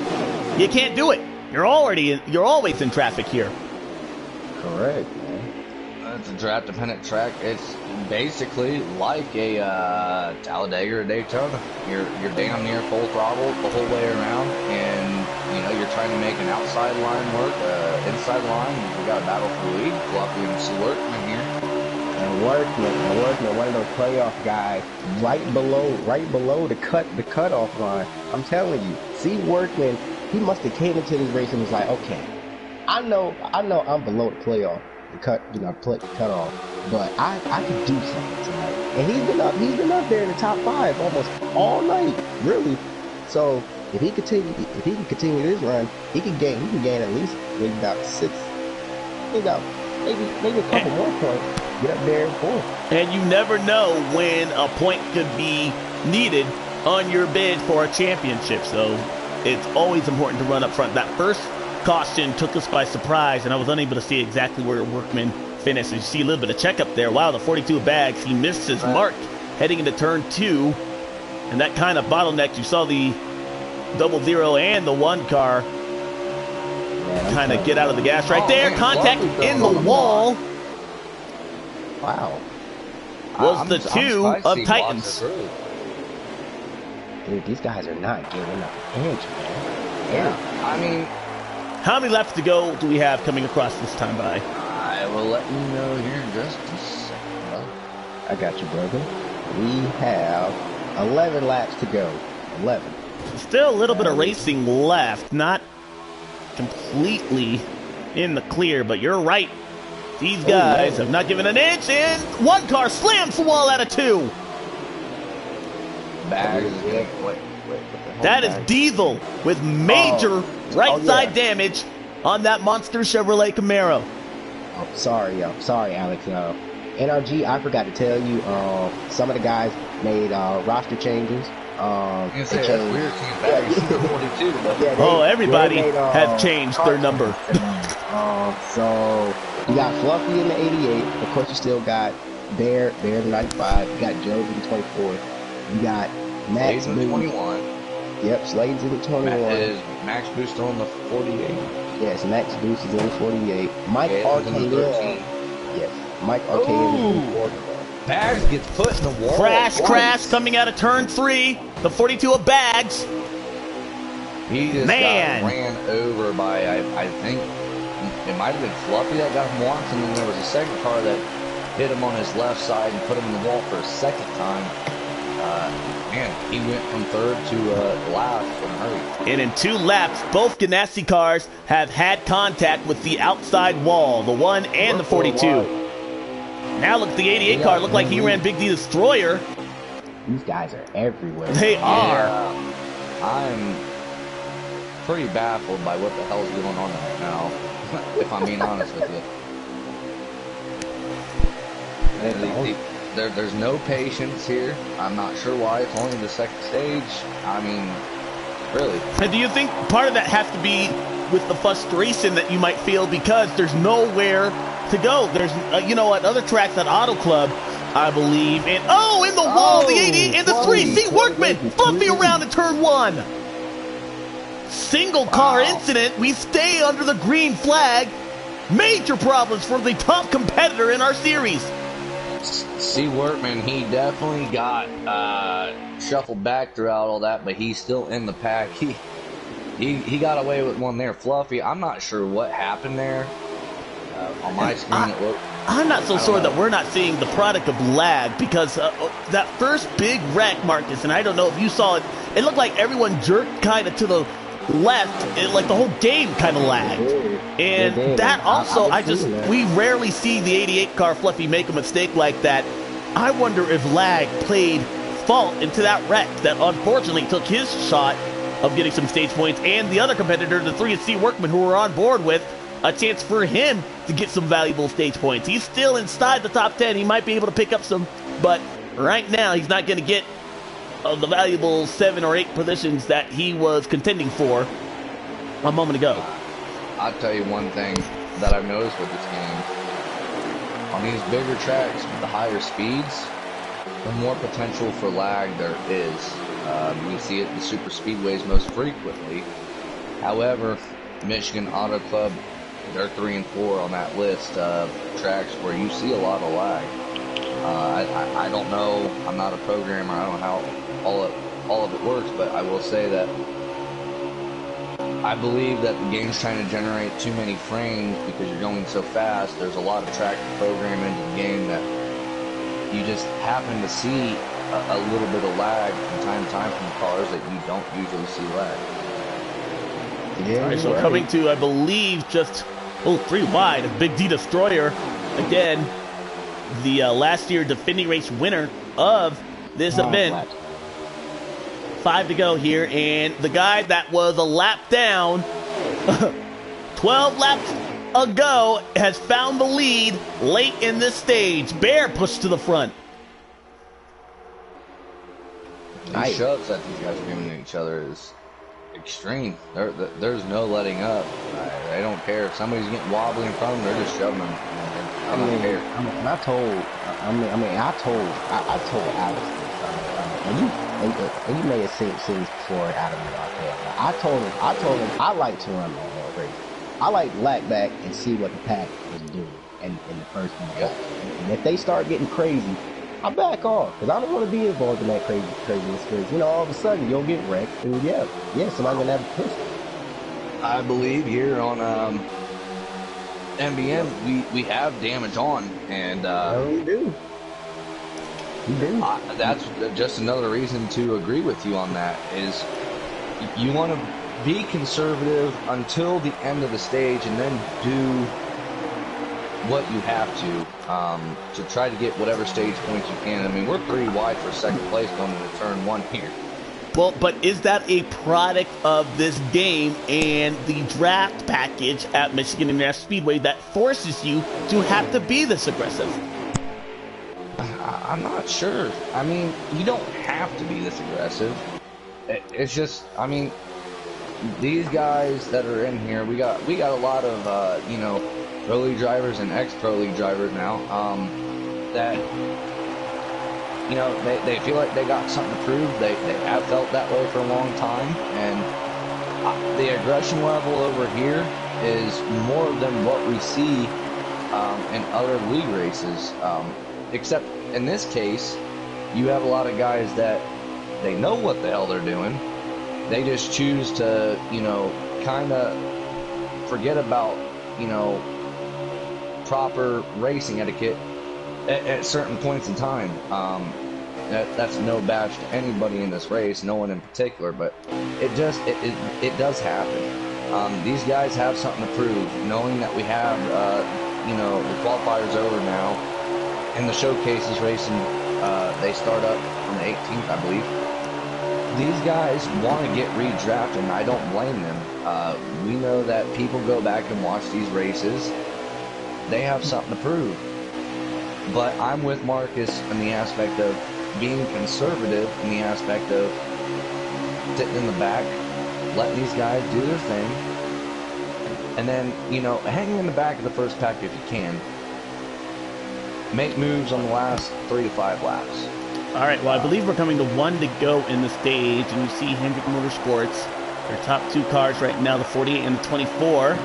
You can't do it. You're always in traffic here. Correct, man. It's a draft-dependent track. It's basically like a Talladega or Daytona. You're damn near full throttle the whole way around, and you're trying to make an outside line work, inside line. We got a battle for the lead. Fluffy and see Workman here. And Workman, one of those playoff guys, right below the cutoff line. I'm telling you, see Workman. He must have came into this race and was like, okay, I know I'm below the playoff, the cutoff, but I could do something tonight. And he's been up there in the top 5 almost all night, really. So if he can continue this run, he can gain at least maybe about 6, maybe a couple more points. Get up there in 4th. And you never know when a point could be needed on your bid for a championship, so it's always important to run up front. That first caution took us by surprise, and I was unable to see exactly where Workman finished. And you see a little bit of checkup there. Wow, the 42 bags, he missed his mark heading into turn 2, and that kind of bottlenecked. You saw the 00 and the 1 car kind of get out of the gas right there. Contact in the wall. Wow. Was the 2 of Titans. Dude, these guys are not giving up an inch, man. Yeah. I mean, how many laps to go do we have coming across this time by? I will let you know here in just a second. I got you, brother. We have 11 laps to go. 11. Still a little bit of racing left. Not completely in the clear, but you're right. These guys have not given an inch, and 1 car slams the wall out of 2. That is Diesel with major right side damage on that monster Chevrolet Camaro. Oh, sorry, Alex. NRG, I forgot to tell you, some of the guys made roster changes. Everybody has changed their number. So you got Fluffy in the 88. Of course, you still got Bear in the 95. You got Joe in the 24. You got Max in the 21. Yep, Slade's in the 21. Max Boost on the 48. Yes, Max Boost is in the 48. Mike Arcade. Yes, Mike Arcade in the 40. Bags gets put in the wall. Crash coming out of turn 3. The 42 of Bags. He just got ran over by, I think, it might have been Fluffy that got him once, and then there was a second car that hit him on his left side and put him in the wall for a second time. He went from 3rd to last in a hurry. And in 2 laps, both Ganassi cars have had contact with the outside wall, the 1 and the 42. Now look, the 88 car looked like he ran Big D Destroyer. These guys are everywhere. They are. I'm pretty baffled by what the hell's going on right now, if I'm being honest with you. There's no patience here. I'm not sure why. It's only the second stage. I mean, really. And do you think part of that has to be with the frustration that you might feel because there's nowhere to go. There's, you know what, other tracks at Auto Club, I believe. And, oh, in the wall, the 88 and the 3C Workman, Fluffy around in turn 1. Single car incident. We stay under the green flag. Major problems for the top competitor in our series. C. Workman, he definitely got shuffled back throughout all that, but he's still in the pack. He got away with one there. Fluffy, I'm not sure what happened there. On my screen, it looked... I'm not so sure that we're not seeing the product of lag, because that first big wreck, Marcus, and I don't know if you saw it, it looked like everyone jerked kind of to the left, like the whole game kind of lagged. And that also, we rarely see the 88 car Fluffy make a mistake like that. I wonder if lag played fault into that wreck that unfortunately took his shot of getting some stage points, and the other competitor, the 3C Workman, who we're on board with, a chance for him to get some valuable stage points. He's still inside the top 10. He might be able to pick up some, but right now he's not going to get the valuable 7 or 8 positions that he was contending for a moment ago. I'll tell you one thing that I've noticed with this game. On these bigger tracks with the higher speeds, the more potential for lag there is. We see it in the super speedways most frequently. However, Michigan Auto Club, they're 3 and 4 on that list of tracks where you see a lot of lag. I don't know, I'm not a programmer, I don't know how all of it works, but I will say that I believe that the game's trying to generate too many frames because you're going so fast. There's a lot of track to program into the game that you just happen to see a little bit of lag from time to time from cars that you don't usually see lag. Yeah, all right, so coming to, I believe, just 3 wide of Big D Destroyer. Again, the last year defending race winner of this event. 5 to go here, and the guy that was a lap down 12 laps ago has found the lead late in this stage. Bear pushed to the front. These shoves that these guys are giving to each other is extreme. There's no letting up. They don't care if somebody's getting wobbly in front of them. They're just shoving them. I don't care. I told Alex. And you may have seen this before Adam out there. I told him I like to run my race. I like to lack back and see what the pack is doing in the first few laps. And if they start getting crazy, I back off, because I don't want to be involved in that craziness. Because, you know, all of a sudden you'll get wrecked, and yeah, somebody's gonna have to push it. I believe here on MBN we have damage on, and we do. That's just another reason to agree with you on that. Is you want to be conservative until the end of the stage, and then do what you have to try to get whatever stage points you can. I mean, we're 3 wide for second place going into turn 1 here. Well, but is that a product of this game and the draft package at Michigan International Speedway that forces you to have to be this aggressive? I'm not sure. I mean, you don't have to be this aggressive. It's just, I mean, these guys that are in here, we got a lot of you know, Pro League drivers and ex-Pro League drivers now, that, you know, they feel like they got something to prove. They have felt that way for a long time, and the aggression level over here is more than what we see in other league races, except in this case, you have a lot of guys that they know what the hell they're doing. They just choose to, you know, kind of forget about, you know, proper racing etiquette at certain points in time. That's no badge to anybody in this race, no one in particular, but it does happen. These guys have something to prove, knowing that we have, you know, the qualifiers over now, and the showcases racing, they start up on the 18th, I believe. These guys want to get redrafted, and I don't blame them. We know that people go back and watch these races. They have something to prove. But I'm with Marcus in the aspect of being conservative, in the aspect of sitting in the back, letting these guys do their thing, and then, you know, hanging in the back of the first pack if you can. make moves on the last 3 to 5 laps. All right, well, I believe we're coming to 1 to go in the stage, and you see Hendrick Motorsports, their top 2 cars right now, the 48 and the 24.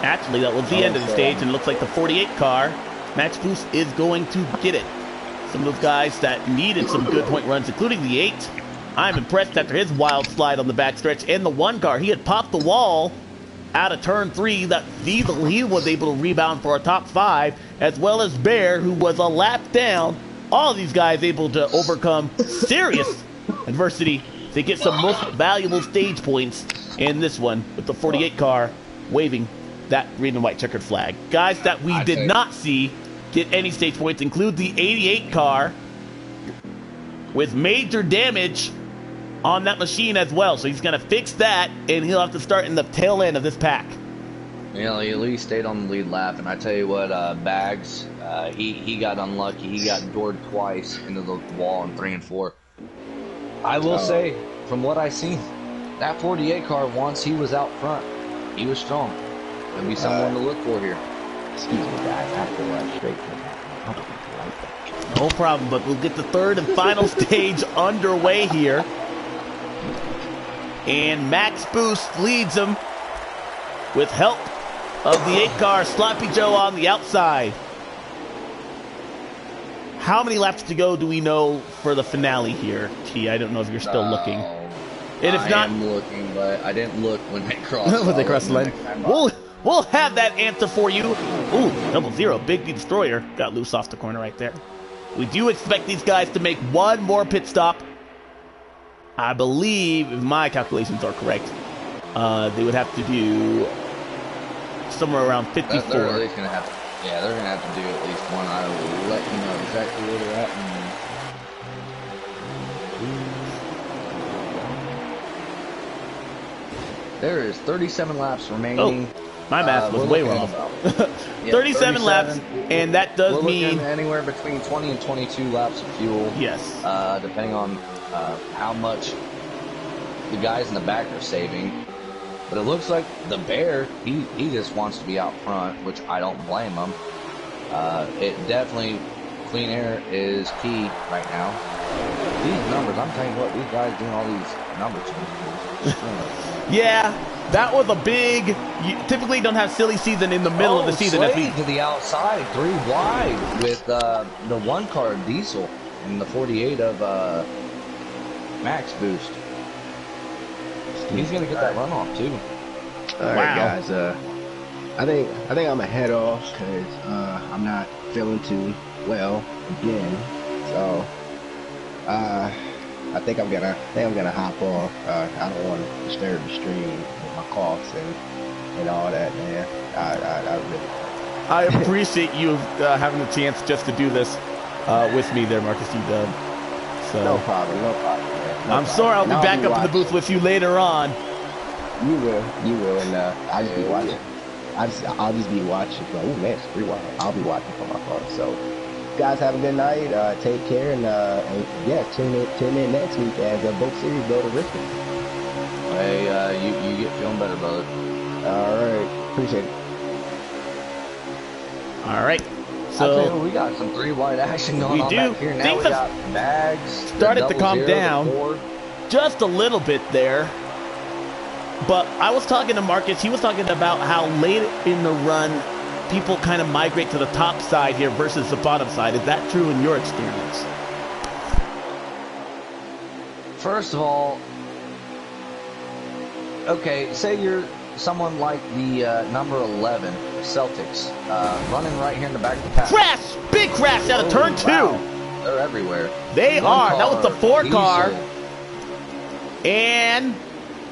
Actually, that was the end of the stage, and it looks like the 48 car, Max Boost, is going to get it. Some of those guys that needed some good point runs, including the 8. I'm impressed after his wild slide on the backstretch, and the 1 car, he had popped the wall out of turn 3. That Diesel, he was able to rebound for a top 5, as well as Bear, who was a lap down. All of these guys able to overcome serious adversity to get some most valuable stage points in this one with the 48 car waving that green and white checkered flag. Guys that we did not see get any stage points include the 88 car with major damage on that machine as well. So he's going to fix that, and he'll have to start in the tail end of this pack. You know, he at least stayed on the lead lap, and I tell you what, Bags, he got unlucky. He got doored twice into the wall in 3 and 4. I will say, from what I've seen, that 48 car, once he was out front, he was strong. There'll be someone to look for here. Excuse me, guys. I have to run straight to that. No problem, but we'll get the third and final stage underway here. And Max Boost leads him with help of the 8 car, Sloppy Joe on the outside. How many laps to go do we know for the finale here, T? I don't know if you're still looking. And if not, I'm looking, but I didn't look when they crossed. when they crossed the line. We'll have that answer for you. Ooh, 00, Big D Destroyer got loose off the corner right there. We do expect these guys to make 1 more pit stop. I believe, if my calculations are correct, they would have to do somewhere around 54. They're at least gonna have to, yeah, they're gonna have to do at least 1. I will let you know exactly where they're at. There is 37 laps remaining. Oh, my math was way wrong. 37 laps, and that does mean anywhere between 20 and 22 laps of fuel. Yes. Depending on how much the guys in the back are saving. But it looks like the Bear, he just wants to be out front, which I don't blame him. It definitely, clean air is key right now. These numbers, I'm telling you what, these guys doing all these number changes. Yeah, that was a big. You typically don't have silly season in the middle of the season. Slade to the outside, 3 wide with the 1 car Diesel and the 48 of Max Boost. He's gonna get that runoff too. All right, guys. I think I'm gonna head off because I'm not feeling too well again. So I think I'm gonna hop off. I don't want to disturb the stream with my coughs and all that, man. I really. I appreciate you having the chance just to do this with me there, Marcus T-Dub. So no problem, man. I'm sorry I'll be back up in the booth with you later on. You will, and I'll just be watching. I'll just be watching. Oh man, it's pretty wild. I'll be watching from my phone. So, guys, have a good night. Take care, and yeah, tune in next week as both series go to Richmond. Hey, you get feeling better, brother. All right, appreciate it. All right. So we got some 3 wide action going on back here. Now we got Bags started to calm down just a little bit there. But I was talking to Marcus. He was talking about how late in the run people kind of migrate to the top side here versus the bottom side. Is that true in your experience? First of all, okay, say you're someone like the number 11 Celtics running right here in the back of the pack. Crash! Big crash out of turn 2. Wow. They're everywhere. They are. That was the 4 car. And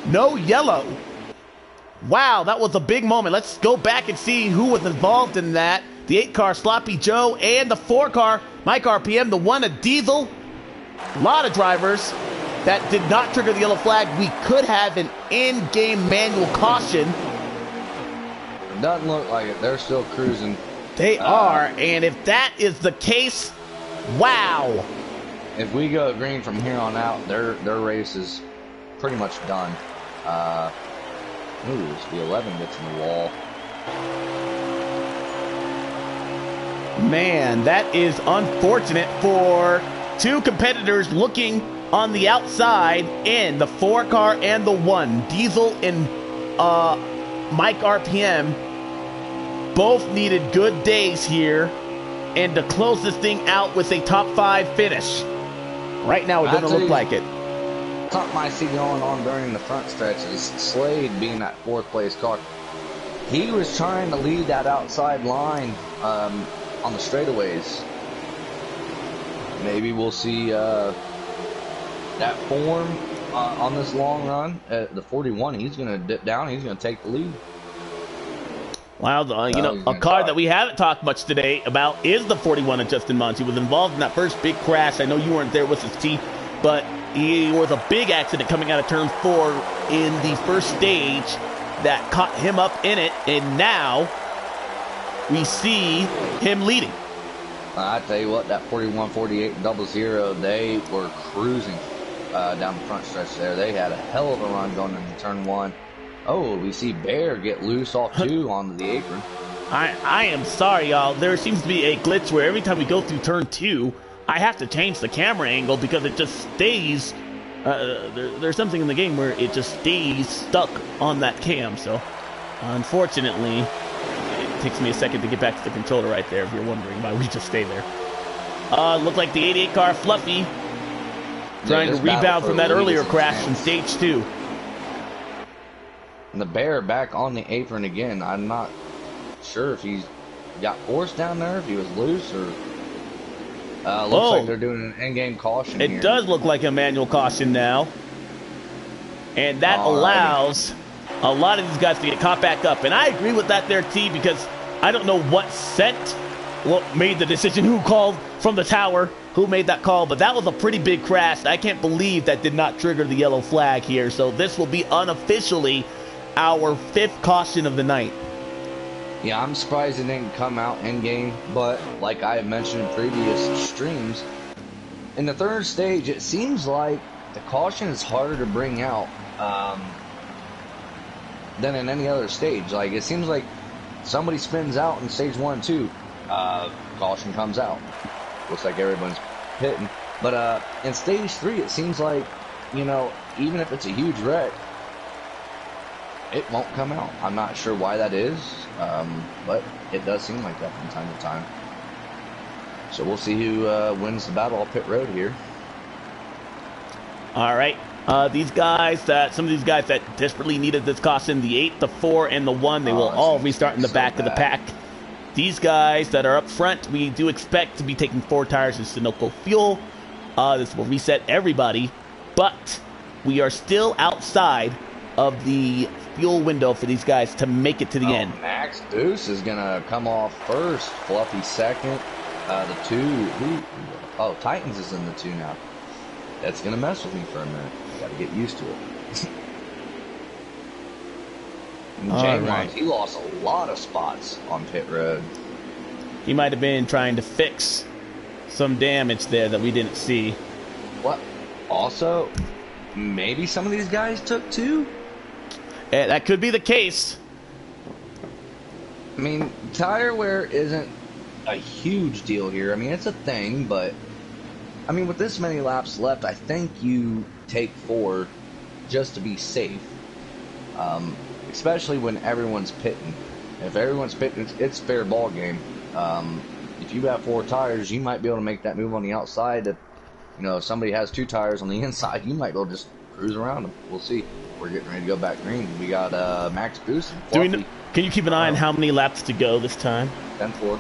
no yellow. Wow, that was a big moment. Let's go back and see who was involved in that. The 8 car, Sloppy Joe, and the 4 car, Mike RPM, the 1, a Diesel. A lot of drivers that did not trigger the yellow flag. We could have an in-game manual caution. It doesn't look like it. They're still cruising. They are, and if that is the case, wow. If we go green from here on out, their race is pretty much done. The 11 gets in the wall. Man, that is unfortunate for two competitors looking on the outside in the 4 car and the 1. Diesel and Mike RPM both needed good days here and to close this thing out with a top 5 finish. Right now, it doesn't look like it. Something I see going on during the front stretch is Slade being that 4th place car. He was trying to lead that outside line on the straightaways. Maybe we'll see that form on this long run. The 41, he's going to dip down. He's going to take the lead. Wow, a car that we haven't talked much today about is the 41 of Justin Mons. He was involved in that first big crash. I know you weren't there with his team, but he was a big accident coming out of turn 4 in the first stage that caught him up in it, and now we see him leading. I tell you what, that 41, 48, and 00, they were cruising down the front stretch there. They had a hell of a run going into turn 1. Oh, we see Bear get loose off 2 onto the apron. I am sorry, y'all. There seems to be a glitch where every time we go through turn 2, I have to change the camera angle because it just stays. There's something in the game where it just stays stuck on that cam. So, unfortunately, it takes me a second to get back to the controller right there if you're wondering why we just stay there. Looked like the 88 car, Fluffy, trying to rebound from that earlier crash in stage 2. And the Bear back on the apron again. I'm not sure if he's got force down there, if he was loose, or looks like they're doing an in-game caution here. It does look like a manual caution now. And that allows a lot of these guys to get caught back up. And I agree with that there, T, because I don't know what made the decision, who called from the tower, who made that call, but that was a pretty big crash. I can't believe that did not trigger the yellow flag here. So this will be unofficially our 5th caution of the night. Yeah, I'm surprised it didn't come out in-game, but like I have mentioned in previous streams, in the 3rd stage, it seems like the caution is harder to bring out than in any other stage. Like, it seems like somebody spins out in stage 1, 2, caution comes out. Looks like everyone's hitting. But in stage 3, it seems like, even if it's a huge wreck, it won't come out. I'm not sure why that is, but it does seem like that from time to time. So we'll see who wins the battle off pit road here. All right. Some of these guys that desperately needed this caution, the 8, the 4, and the 1, they will all restart in the back of the pack. These guys that are up front, we do expect to be taking 4 tires in Sunoco fuel. This will reset everybody, but we are still outside of the fuel window for these guys to make it to the end. Max Deuce is gonna come off first, Fluffy 2nd, the 2. Titans is in the 2 now. That's gonna mess with me for a minute. Gotta get used to it. J-Mons, he lost a lot of spots on pit road. He might have been trying to fix some damage there that we didn't see. What? Also, maybe some of these guys took 2? That could be the case. I mean, tire wear isn't a huge deal here. I mean, it's a thing, but I mean, with this many laps left, I think you take 4 just to be safe. Especially when everyone's pitting. If everyone's pitting, it's fair ball game. If you have 4 tires, you might be able to make that move on the outside. If somebody has 2 tires on the inside, you might be able to just cruise around them. We'll see. We're getting ready to go back green. We got Max Boost. Can you keep an eye on how many laps to go this time? 10-4.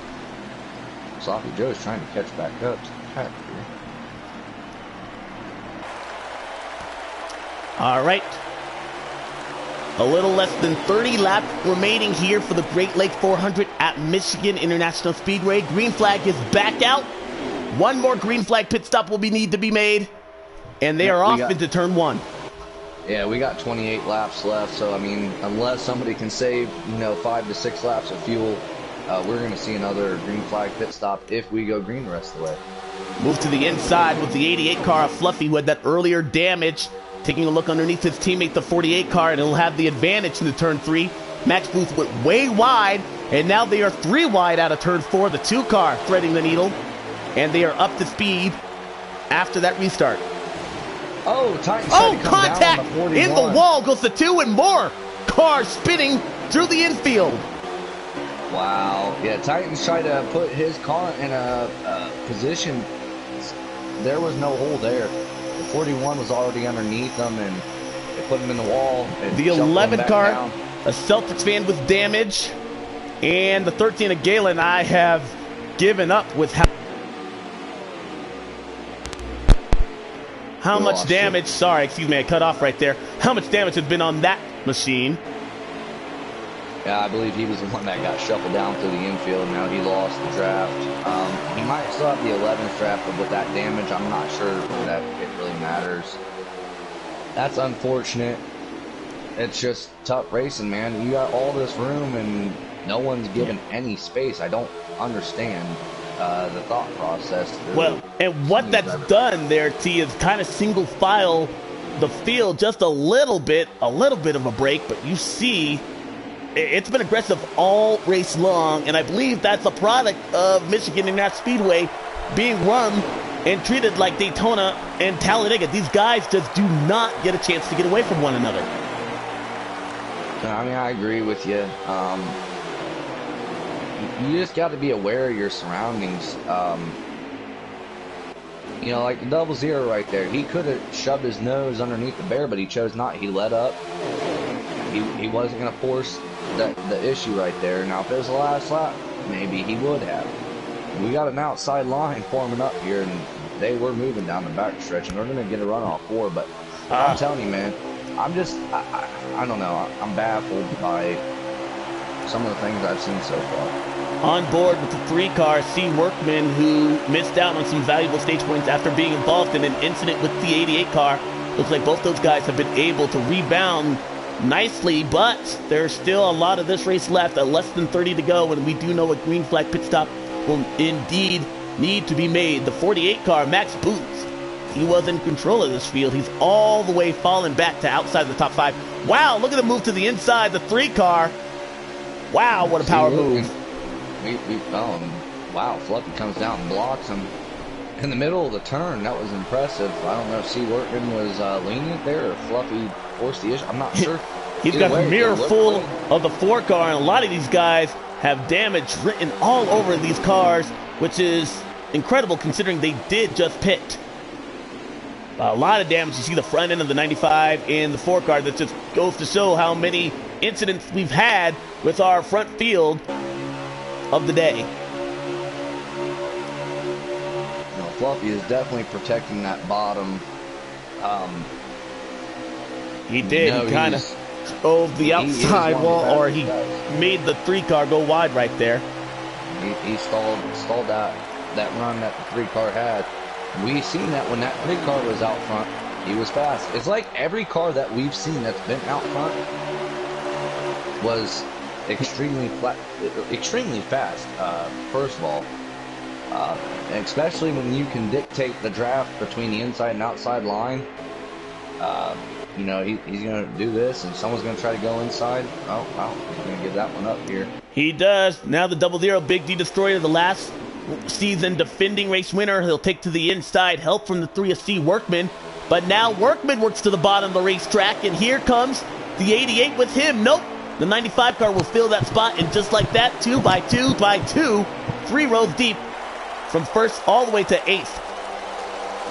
Sloppy Joe's trying to catch back up to the pack here. All right. A little less than 30 laps remaining here for the Great Lake 400 at Michigan International Speedway. Green flag is back out. One more green flag pit stop will need to be made. And they are off into turn 1. Yeah, we got 28 laps left, so I mean, unless somebody can save, 5 to 6 laps of fuel, we're going to see another green flag pit stop if we go green the rest of the way. Move to the inside with the 88 car of Fluffy with that earlier damage. Taking a look underneath his teammate, the 48 car, and he'll have the advantage in the turn 3. Max Booth went way wide, And now they are 3 wide out of turn 4. The 2 car threading the needle. And they are up to speed after that restart. Oh, Titan's trying to come contact! down on the 41. In the wall goes the 2 and more cars spinning through the infield. Wow. Yeah, Titans tried to put his car in a position. There was no hole there. The 41 was already underneath them, and they put him in the wall. And the 11 car, down. A Celtics fan with damage. And the 13 of Galen, I have given up with how much damage. Sorry, excuse me, I cut off right there. How much damage has been on that machine? Yeah, I believe he was the one that got shuffled down through the infield. Now he lost the draft. He might still have the 11th draft, but with that damage, I'm not sure that it really matters. That's unfortunate. It's just tough racing, man. You got all this room and no one's given any space. I don't understand the thought process. Well, and what that's done there, T, is kind of single file the field just a little bit of a break, but you see it's been aggressive all race long, and I believe that's a product of Michigan International Speedway being run and treated like Daytona and Talladega. These guys just do not get a chance to get away from one another. I mean, I agree with you. You just got to be aware of your surroundings. You know, like the 00 right there. He could have shoved his nose underneath the bear, but he chose not. He let up. He wasn't going to force the issue right there. Now, if it was the last lap, maybe he would have. We got an outside line forming up here, and they were moving down the back stretch, and they're going to get a run off 4. But I'm telling you, man, I don't know. I'm baffled by some of the things I've seen so far. On board with the 3 car, C. Workman, who missed out on some valuable stage points after being involved in an incident with the 88 car. Looks like both those guys have been able to rebound nicely, but there's still a lot of this race left, less than 30 to go, and we do know a green flag pit stop will indeed need to be made. The 48 car, Max Boots, he was in control of this field. He's all the way fallen back to outside the top 5. Wow, look at the move to the inside, the 3 car. Wow, what a power move. Wow, Fluffy comes down and blocks him in the middle of the turn. That was impressive. I don't know if C. Workman was lenient there or Fluffy forced the issue. I'm not sure. He's got a mirror full of the 4 car, and a lot of these guys have damage written all over these cars, which is incredible considering they did just pit. A lot of damage. You see the front end of the 95 and the 4 car. That just goes to show how many incidents we've had with our front field of the day. No, Fluffy is definitely protecting that bottom. He did. He kind of drove the outside wall, or he made the 3 car go wide right there. He stalled that run that the 3 car had. We seen that when that 3 car was out front, he was fast. It's like every car that we've seen that's been out front was extremely fast. First of all, especially when you can dictate the draft between the inside and outside line. You know, he's going to do this, and someone's going to try to go inside. Oh, wow, he's going to give that one up here. He does. Now the 00 Big D Destroyer, the last season defending race winner. He'll take to the inside, help from the 3 of C. Workman. But now Workman works to the bottom of the racetrack, and here comes the 88 with him. Nope. The 95 car will fill that spot, and just like that, 2 by 2 by 2, 3 rows deep from first all the way to 8th.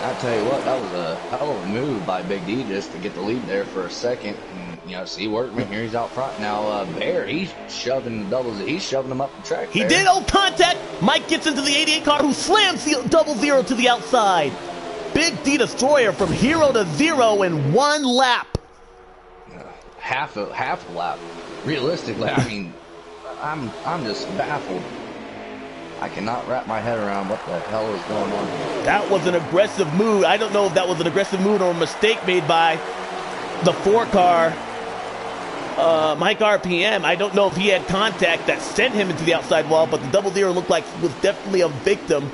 I tell you what, that was a hell of a move by Big D just to get the lead there for a second. And, you know, see Workman here, he's out front now. Bear, he's shoving the doubles, he's shoving them up the track. He did. Oh, contact! Mike gets into the 88 car, who slams the 00 to the outside. Big D Destroyer from 0 to 0 in 1 lap. Half a lap. Realistically, I mean, I'm just baffled. I cannot wrap my head around what the hell is going on here. That was an aggressive move. I don't know if that was an aggressive move or a mistake made by the 4 car, Mike RPM. I don't know if he had contact that sent him into the outside wall, but the 00 looked like he was definitely a victim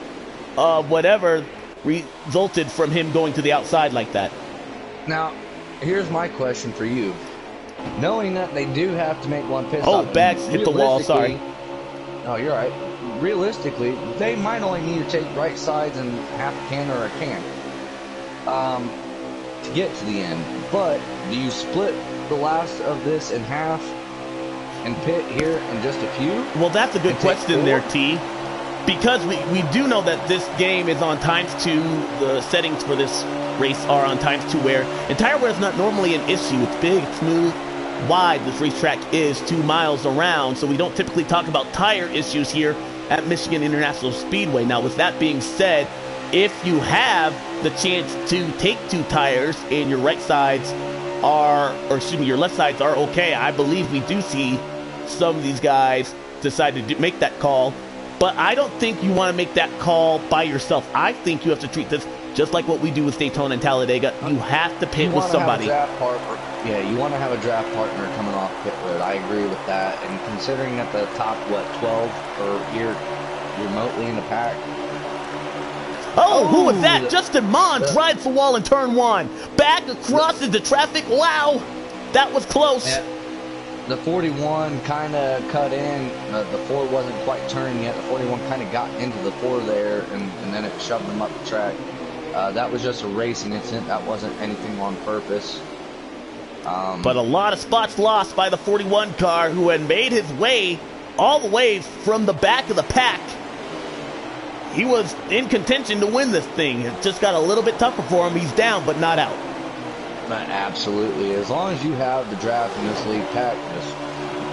of whatever resulted from him going to the outside like that. Now, here's my question for you. Knowing that they do have to make one pit stop. Oh, backs hit the wall, sorry. Oh, you're right. Realistically, they might only need to take right sides and half a can or a can to get to the end. But do you split the last of this in half and pit here in just a few? Well, that's a good question there, T. Because we do know that this game is on ×2. The settings for this race are on ×2 wear. And tire wear is not normally an issue. It's big, it's smooth, wide. This racetrack is 2 miles around. So we don't typically talk about tire issues here at Michigan International Speedway. Now, with that being said, if you have the chance to take 2 tires and your right sides are, or excuse me, your left sides are okay, I believe we do see some of these guys decide to make that call. But I don't think you want to make that call by yourself. I think you have to treat this just like what we do with Daytona and Talladega. You have to pit with somebody. Yeah, you want to have a draft partner coming off pit road. I agree with that. And considering that the top, 12 are here remotely in the pack. Oh, who was that? Justin Mons rides the wall in turn 1. Back across into traffic. Wow, that was close. Yeah. The 41 kind of cut in. The 4 wasn't quite turning yet. The 41 kind of got into the 4 there, and then it shoved them up the track. That was just a racing incident. That wasn't anything on purpose. But a lot of spots lost by the 41 car, who had made his way all the way from the back of the pack. He was in contention to win this thing. It just got a little bit tougher for him. He's down, but not out. Absolutely. As long as you have the draft in this league pack, just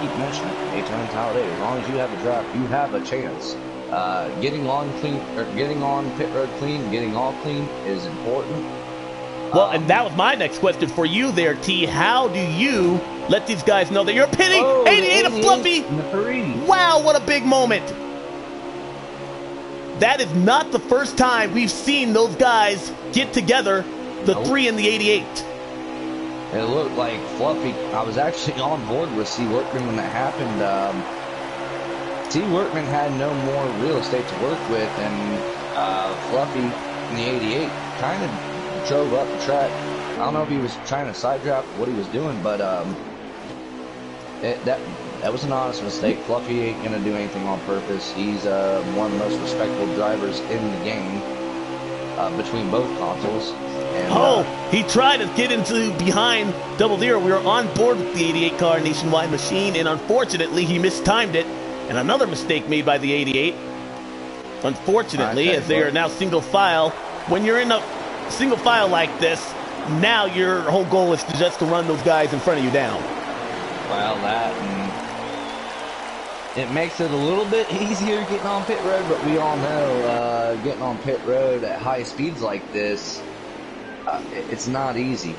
keep mentioning it, Daytona, Talladega. As long as you have the draft, you have a chance. Getting on pit road clean, getting all clean is important. Well, and that was my next question for you there, T. How do you let these guys know that you're pitting? 88 of Fluffy. Wow, what a big moment. That is not the first time we've seen those guys get together, the 3 and the 88. It looked like Fluffy. I was actually on board with C. Workman when that happened. C. Workman had no more real estate to work with, and Fluffy in the 88 kind of drove up the track. I don't know if he was trying to side draft, what he was doing, but that was an honest mistake. Fluffy ain't gonna do anything on purpose. He's one of the most respectable drivers in the game between both consoles. And, he tried to get into behind Double Zero. We were on board with the 88 car Nationwide Machine, and unfortunately he mistimed it. And another mistake made by the 88. Unfortunately, as they are now single file. When you're in a single file like this, now your whole goal is just to run those guys in front of you down. Well, it makes it a little bit easier getting on pit road, but we all know getting on pit road at high speeds like this, it's not easy.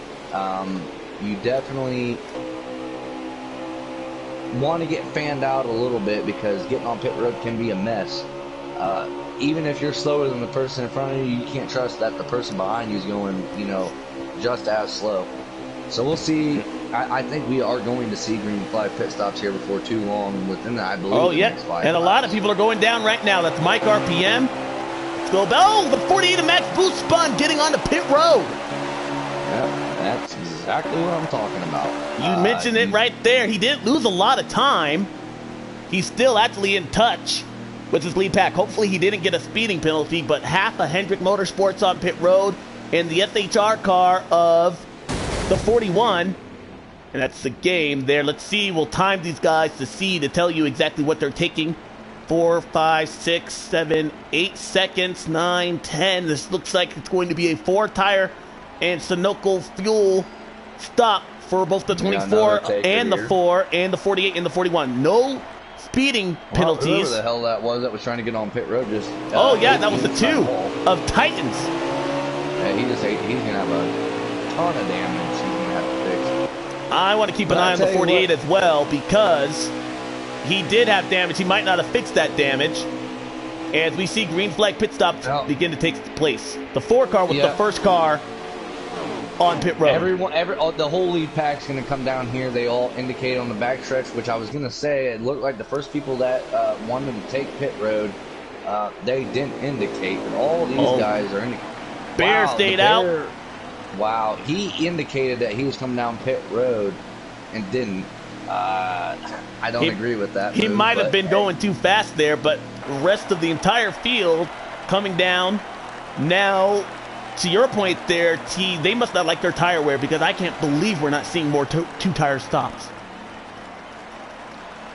You definitely want to get fanned out a little bit, because getting on pit road can be a mess. Even if you're slower than the person in front of you, you can't trust that the person behind you is going, just as slow. So we'll see. I think we are going to see green flag pit stops here before too long. Within that, I believe. Oh yeah, and a lot of people are going down right now. That's Mike RPM. Let's go. Oh, the 48 of Max Boost spun, getting onto pit road. Yep, that's exactly what I'm talking about. You mentioned it right there. He didn't lose a lot of time. He's still actually in touch with his lead pack. Hopefully he didn't get a speeding penalty, but half a Hendrick Motorsports on pit road, and the SHR car of the 41. And that's the game there. Let's see. We'll time these guys to tell you exactly what they're taking. 4, 5, 6, 7, 8 seconds, 9, 10. This looks like it's going to be a 4-tire and Sunoco fuel stop for both the 24 and the 4 and the 48 and the 41. No speeding penalties. Whoever the hell that was trying to get on pit road just... that was the 2 of Titans. Yeah, he's going to have a ton of damage he's going to have to fix. I want to keep an eye on the 48 as well, because he did have damage. He might not have fixed that damage. As we see green flag pit stops begin to take place. The 4 car was the first car on pit road. The whole lead pack's going to come down here. They all indicate on the backstretch, which I was going to say, it looked like the first people that wanted to take pit road, they didn't indicate, but all these guys are indicating. Bear stayed out. Wow, he indicated that he was coming down pit road and didn't. I don't agree with that. He move, might have but, been hey, going too fast there, but the rest of the entire field coming down. Now, to your point there, T, they must not like their tire wear, because I can't believe we're not seeing more two-tire stops.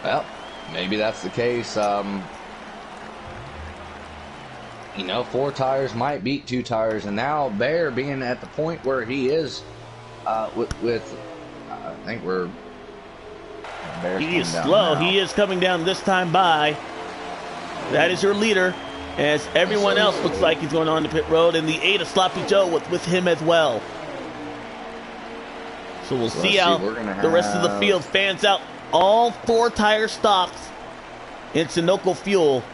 Well, maybe that's the case. You know, 4 tires might beat 2 tires, and now Bear being at the point where he is, I think we're. Bear's He is coming down slow. now. He is coming down this time by. That is your leader, as everyone else looks like he's going on the pit road, and the 8 of Sloppy Joe with him as well. So we'll see how the rest of the field fans out. All 4 tire stops in Sunoco Fuel,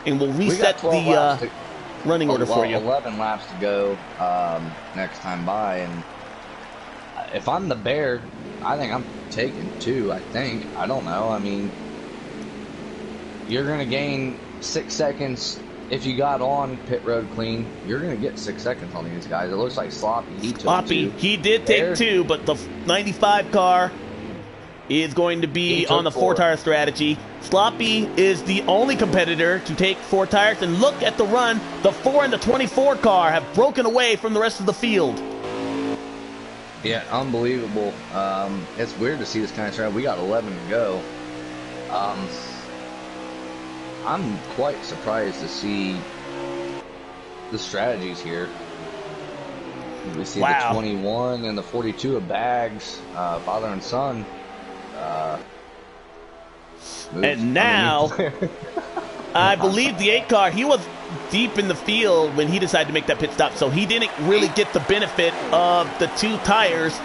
and we'll reset the running order for you. 11 laps to go next time by, and if I'm the Bear, I think I'm taking 2. I don't know. I mean, you're gonna gain 6 seconds if you got on pit road clean. You're gonna get 6 seconds on these guys. It looks like Sloppy. He did take 2, but the 95 car is going to be on the 4 tire strategy. Sloppy is the only competitor to take 4 tires, and look at the run. The 4 and the 24 car have broken away from the rest of the field. Yeah, unbelievable. It's weird to see this kind of strategy. We got 11 to go. I'm quite surprised to see the strategies here. We see the 21 and the 42 of Bags, father and son. And now, I believe the 8 car, he was deep in the field when he decided to make that pit stop, so he didn't really get the benefit of the 2 tires,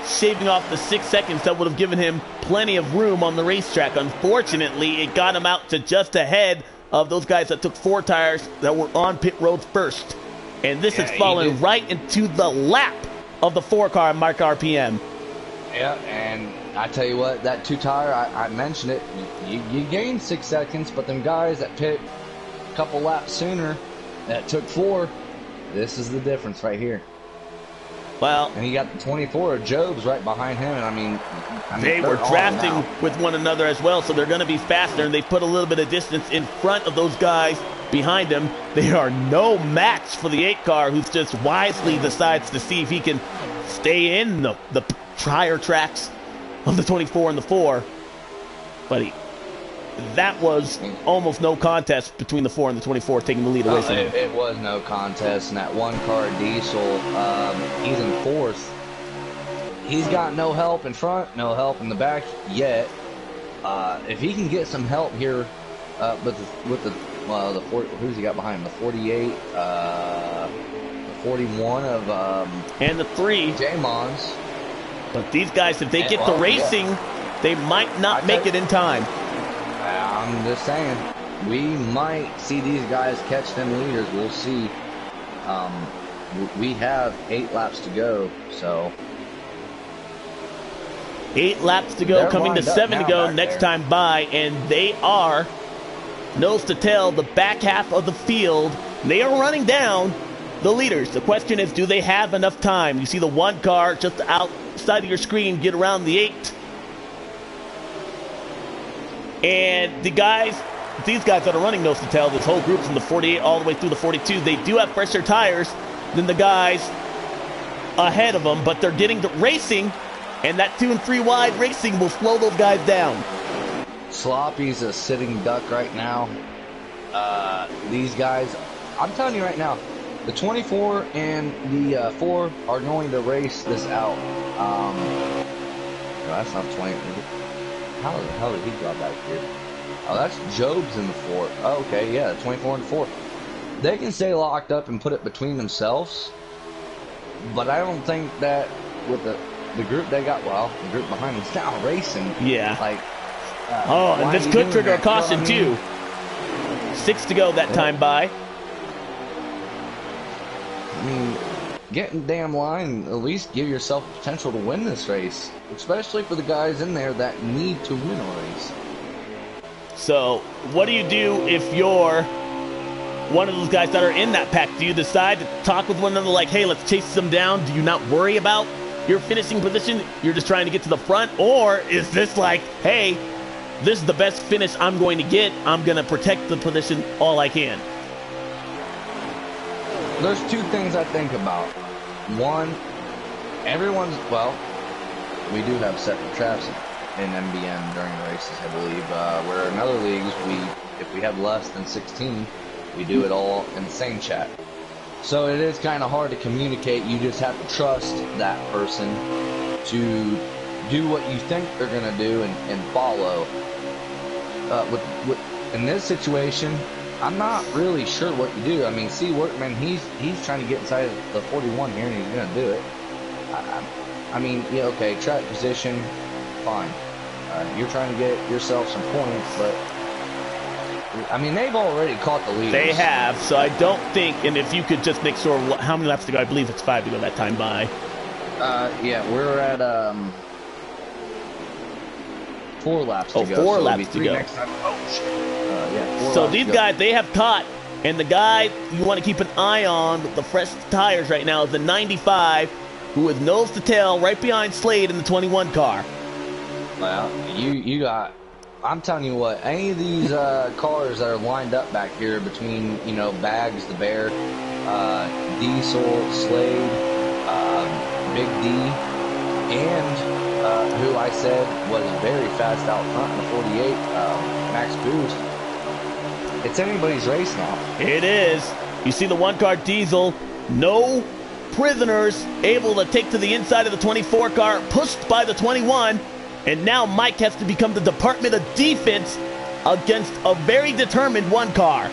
shaving off the 6 seconds that would have given him plenty of room on the racetrack. Unfortunately, it got him out to just ahead of those guys that took 4 tires that were on pit road first. And this has fallen right into the lap of the 4 car at Mark RPM. Yeah, and I tell you what, that 2 tire, I mentioned it, you gained 6 seconds, but them guys that pit a couple laps sooner, that took 4, this is the difference right here. Well, and he got the 24 of Job's right behind him, and I mean they were drafting with one another as well, so they're going to be faster, and they put a little bit of distance in front of those guys behind him. They are no match for the 8 car, who's just wisely decides to see if he can stay in the tire tracks of the 24 and the 4, but that was almost no contest between the 4 and the 24 taking the lead away from him. It was no contest, and that 1 car Diesel, he's in 4th. He's got no help in front, no help in the back yet. If he can get some help here with the 40, who's he got behind him? The 48, the 41 of and the 3 J-Mons. But these guys, if they get the racing, they might not make it in time. I'm just saying, we might see these guys catch them leaders. We'll see. We have 8 laps to go, so 8 laps to go, coming to 7 to go next time by, and they are nose to tail the back half of the field. They are running down the leaders. The question is, do they have enough time? You see the 1 car just outside of your screen get around the 8. And these guys that are running nose to tail, this whole group from the 48 all the way through the 42, they do have fresher tires than the guys ahead of them, but they're getting the racing, and that 2 and 3 wide racing will slow those guys down. Sloppy's a sitting duck right now. These guys, I'm telling you right now, the 24 and the 4 are going to race this out. No, that's not 20. How the hell did he drop back here? Oh, that's Job's in the 4. Oh, okay, yeah, the 24 and 4. They can stay locked up and put it between themselves, but I don't think that with the group they got, well, the group behind them is now racing. Yeah. Like, and this could trigger a caution, too. 6 to go that time by. I mean, get in the damn line, at least give yourself potential to win this race, especially for the guys in there that need to win a race. So, what do you do if you're one of those guys that are in that pack? Do you decide to talk with one another like, hey, let's chase them down? Do you not worry about your finishing position? You're just trying to get to the front? Or is this like, hey, this is the best finish I'm going to get. I'm going to protect the position all I can? There's two things I think about. One, well, we do have separate traps in MBN during races, I believe. Where in other leagues, if we have less than 16, we do it all in the same chat. So it is kind of hard to communicate. You just have to trust that person to do what you think they're going to do and follow. In this situation, I'm not really sure what you do. I mean, see, Workman, he's trying to get inside the 41 here, and he's going to do it. I mean, yeah, okay, track position, fine. You're trying to get yourself some points, but I mean, they've already caught the lead. They have, so I don't think, and if you could just make sure, how many laps to go? I believe it's 5 to go that time by. Yeah, we're at 4 laps to go. 4 laps to go. Next time. Oh, shit. Yeah, 4 so laps these to go. guys, they have caught, and the guy you want to keep an eye on with the fresh tires right now is the 95, who is nose to tail right behind Slade in the 21 car. Well, you got... I'm telling you what, any of these cars that are lined up back here between, you know, Bags, the Bear, Diesel, Slade, Big D, and who I said was very fast out front in the 48, Max Boost. It's anybody's race now. It is. You see the one-car Diesel, no prisoners, able to take to the inside of the 24 car, pushed by the 21. And now Mike has to become the Department of Defense against a very determined one car.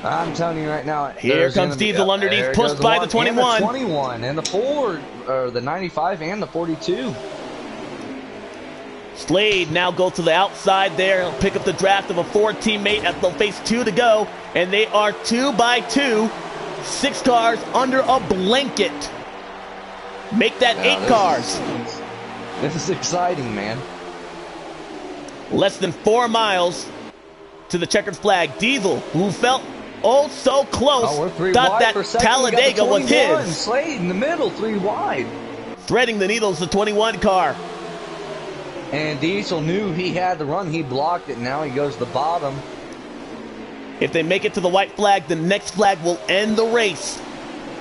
I'm telling you right now. Here comes Diesel underneath, pushed by the 21. And the 21, and the 4, or the 95, and the 42. Slade now goes to the outside there. He'll pick up the draft of a Ford teammate as they'll face 2 to go. And they are 2 by 2. 6 cars under a blanket. Make that 8 cars. This is exciting, man. Less than 4 miles to the checkered flag. Diesel, who felt oh so close, thought that Talladega was his. Slade in the middle, 3 wide. Threading the needles, the 21 car. And Diesel knew he had to run. He blocked it. Now he goes to the bottom. If they make it to the white flag, the next flag will end the race.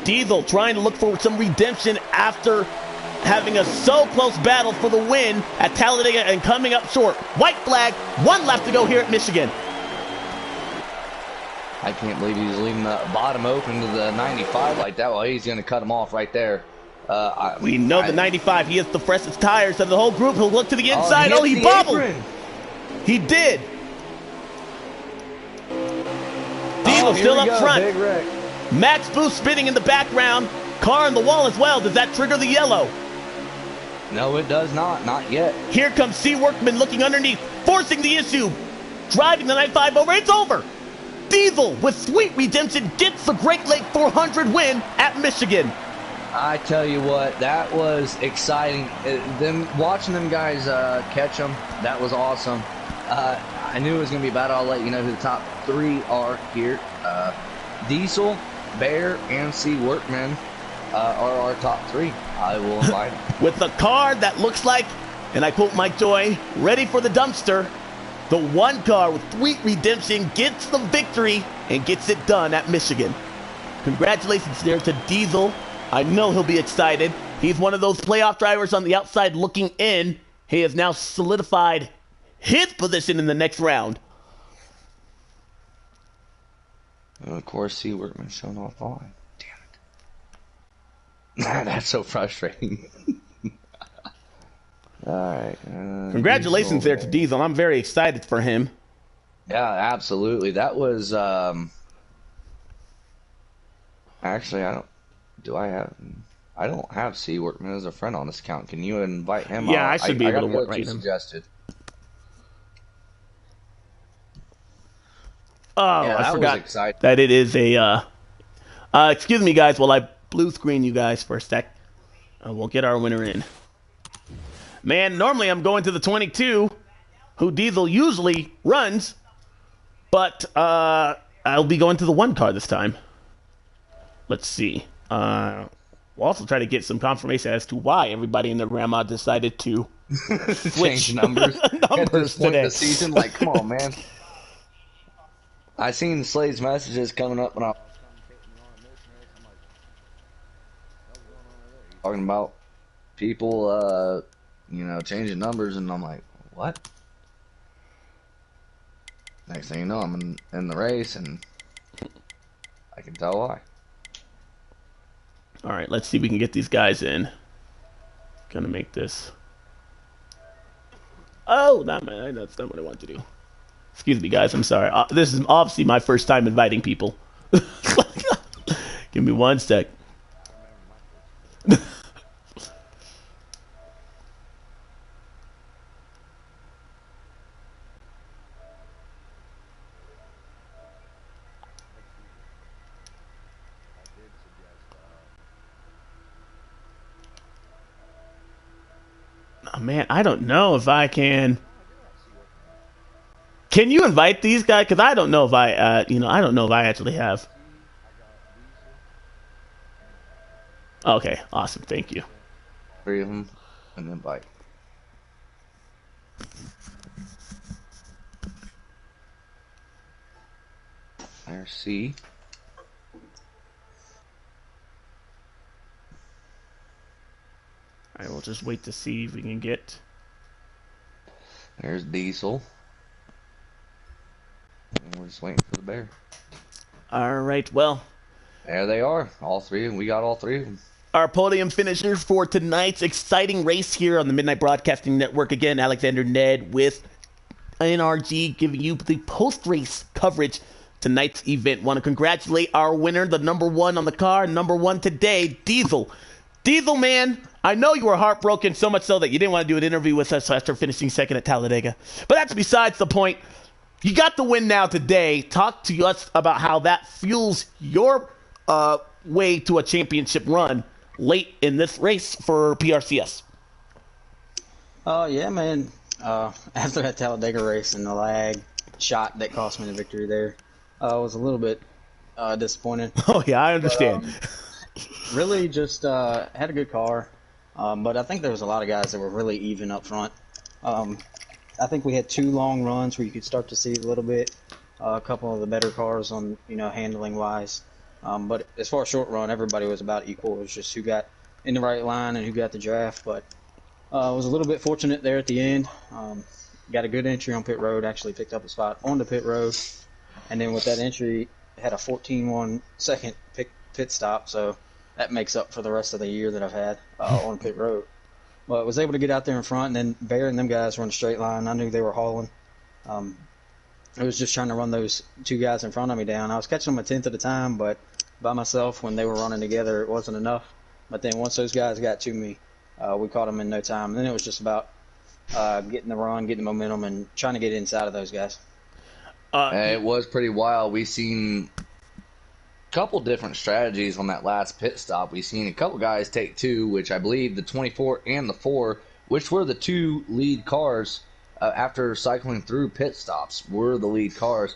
Diesel trying to look for some redemption after having a so close battle for the win at Talladega and coming up short. White flag, 1 lap to go here at Michigan. I can't believe he's leaving the bottom open to the 95 like that. Well, he's going to cut him off right there. We know the 95. He has the freshest tires of the whole group. He'll look to the inside. Oh, he bobbled. Apron. He did. Diesel still up front. Big wreck. Max Boost spinning in the background. Car on the wall as well. Does that trigger the yellow? No, it does not. Not yet. Here comes C. Workman looking underneath, forcing the issue. Driving the 95 over. It's over. Diesel, with sweet redemption, gets the Great Lake 400 win at Michigan. I tell you what, that was exciting. Watching them guys catch them, that was awesome. I knew it was going to be bad. I'll let you know who the top 3 are here. Diesel, Bear, and C. Workman are our top 3. I will invite them. With the car that looks like, and I quote Mike Joy, ready for the dumpster, the one car with sweet redemption gets the victory and gets it done at Michigan. Congratulations there to Diesel. I know he'll be excited. He's one of those playoff drivers on the outside looking in. He has now solidified his position in the next round. And of course, C. Workman showing off on. Damn it. That's so frustrating. All right. Congratulations there to Diesel. I'm very excited for him. Yeah, absolutely. That was actually I don't have C. Workman as a friend on this account. Can you invite him? Yeah, I should be able to work right him. Suggested. Oh, yeah, I forgot that it is a excuse me guys while I blue screen you guys for a sec. We'll get our winner in. Man, normally I'm going to the 22, who Diesel usually runs, but I'll be going to the 1 car this time. Let's see. We're We'll also try to get some confirmation as to why everybody in the grandma decided to change numbers at this point today. in the season. Like, come on, man. I seen Slade's messages coming up when I was talking about people, changing numbers, and I'm like, what? Next thing you know, I'm in the race, and I can tell why. All right, let's see if we can get these guys in. Gonna make this. Oh, that's not what I want to do. Excuse me, guys. I'm sorry. This is obviously my first time inviting people. Give me one sec. Oh, man, I don't know if I can. Can you invite these guys? Because I don't know if I don't know if I actually have. Okay, awesome. Thank you. 3 of them, and then bite. There's C. All right, we'll just wait to see if we can get. There's Diesel. And we're just waiting for the bear. All right, well. There they are, all 3, and we got all 3 of them. Our podium finishers for tonight's exciting race here on the Midnight Broadcasting Network. Again, Alexander Ned with NRG giving you the post-race coverage tonight's event. Want to congratulate our winner, the number 1 on the car, number 1 today, Diesel. Diesel, man, I know you were heartbroken, so much so that you didn't want to do an interview with us after finishing second at Talladega. But that's besides the point. You got the win now today. Talk to us about how that fuels your way to a championship run late in this race for PRCS. Yeah, man. After that Talladega race and the lag shot that cost me the victory there, I was a little bit disappointed. Oh, yeah, I understand. But, really just had a good car, but I think there was a lot of guys that were really even up front. I think we had 2 long runs where you could start to see a little bit, a couple of the better cars on, handling wise. But as far as short run, everybody was about equal. It was just who got in the right line and who got the draft. But I was a little bit fortunate there at the end. Got a good entry on pit road, actually picked up a spot on the pit road. And then with that entry, had a 14.1 second pit stop. So that makes up for the rest of the year that I've had on pit road. But I was able to get out there in front, and then Bear and them guys were in a straight line. I knew they were hauling. I was just trying to run those 2 guys in front of me down. I was catching them a tenth at a time, but by myself, when they were running together, it wasn't enough. But then once those guys got to me, we caught them in no time. And then it was just about getting the run, getting the momentum, and trying to get inside of those guys. It was pretty wild. We seen a couple different strategies on that last pit stop. We seen a couple guys take 2, which I believe the 24 and the 4, which were the 2 lead cars after cycling through pit stops, were the lead cars.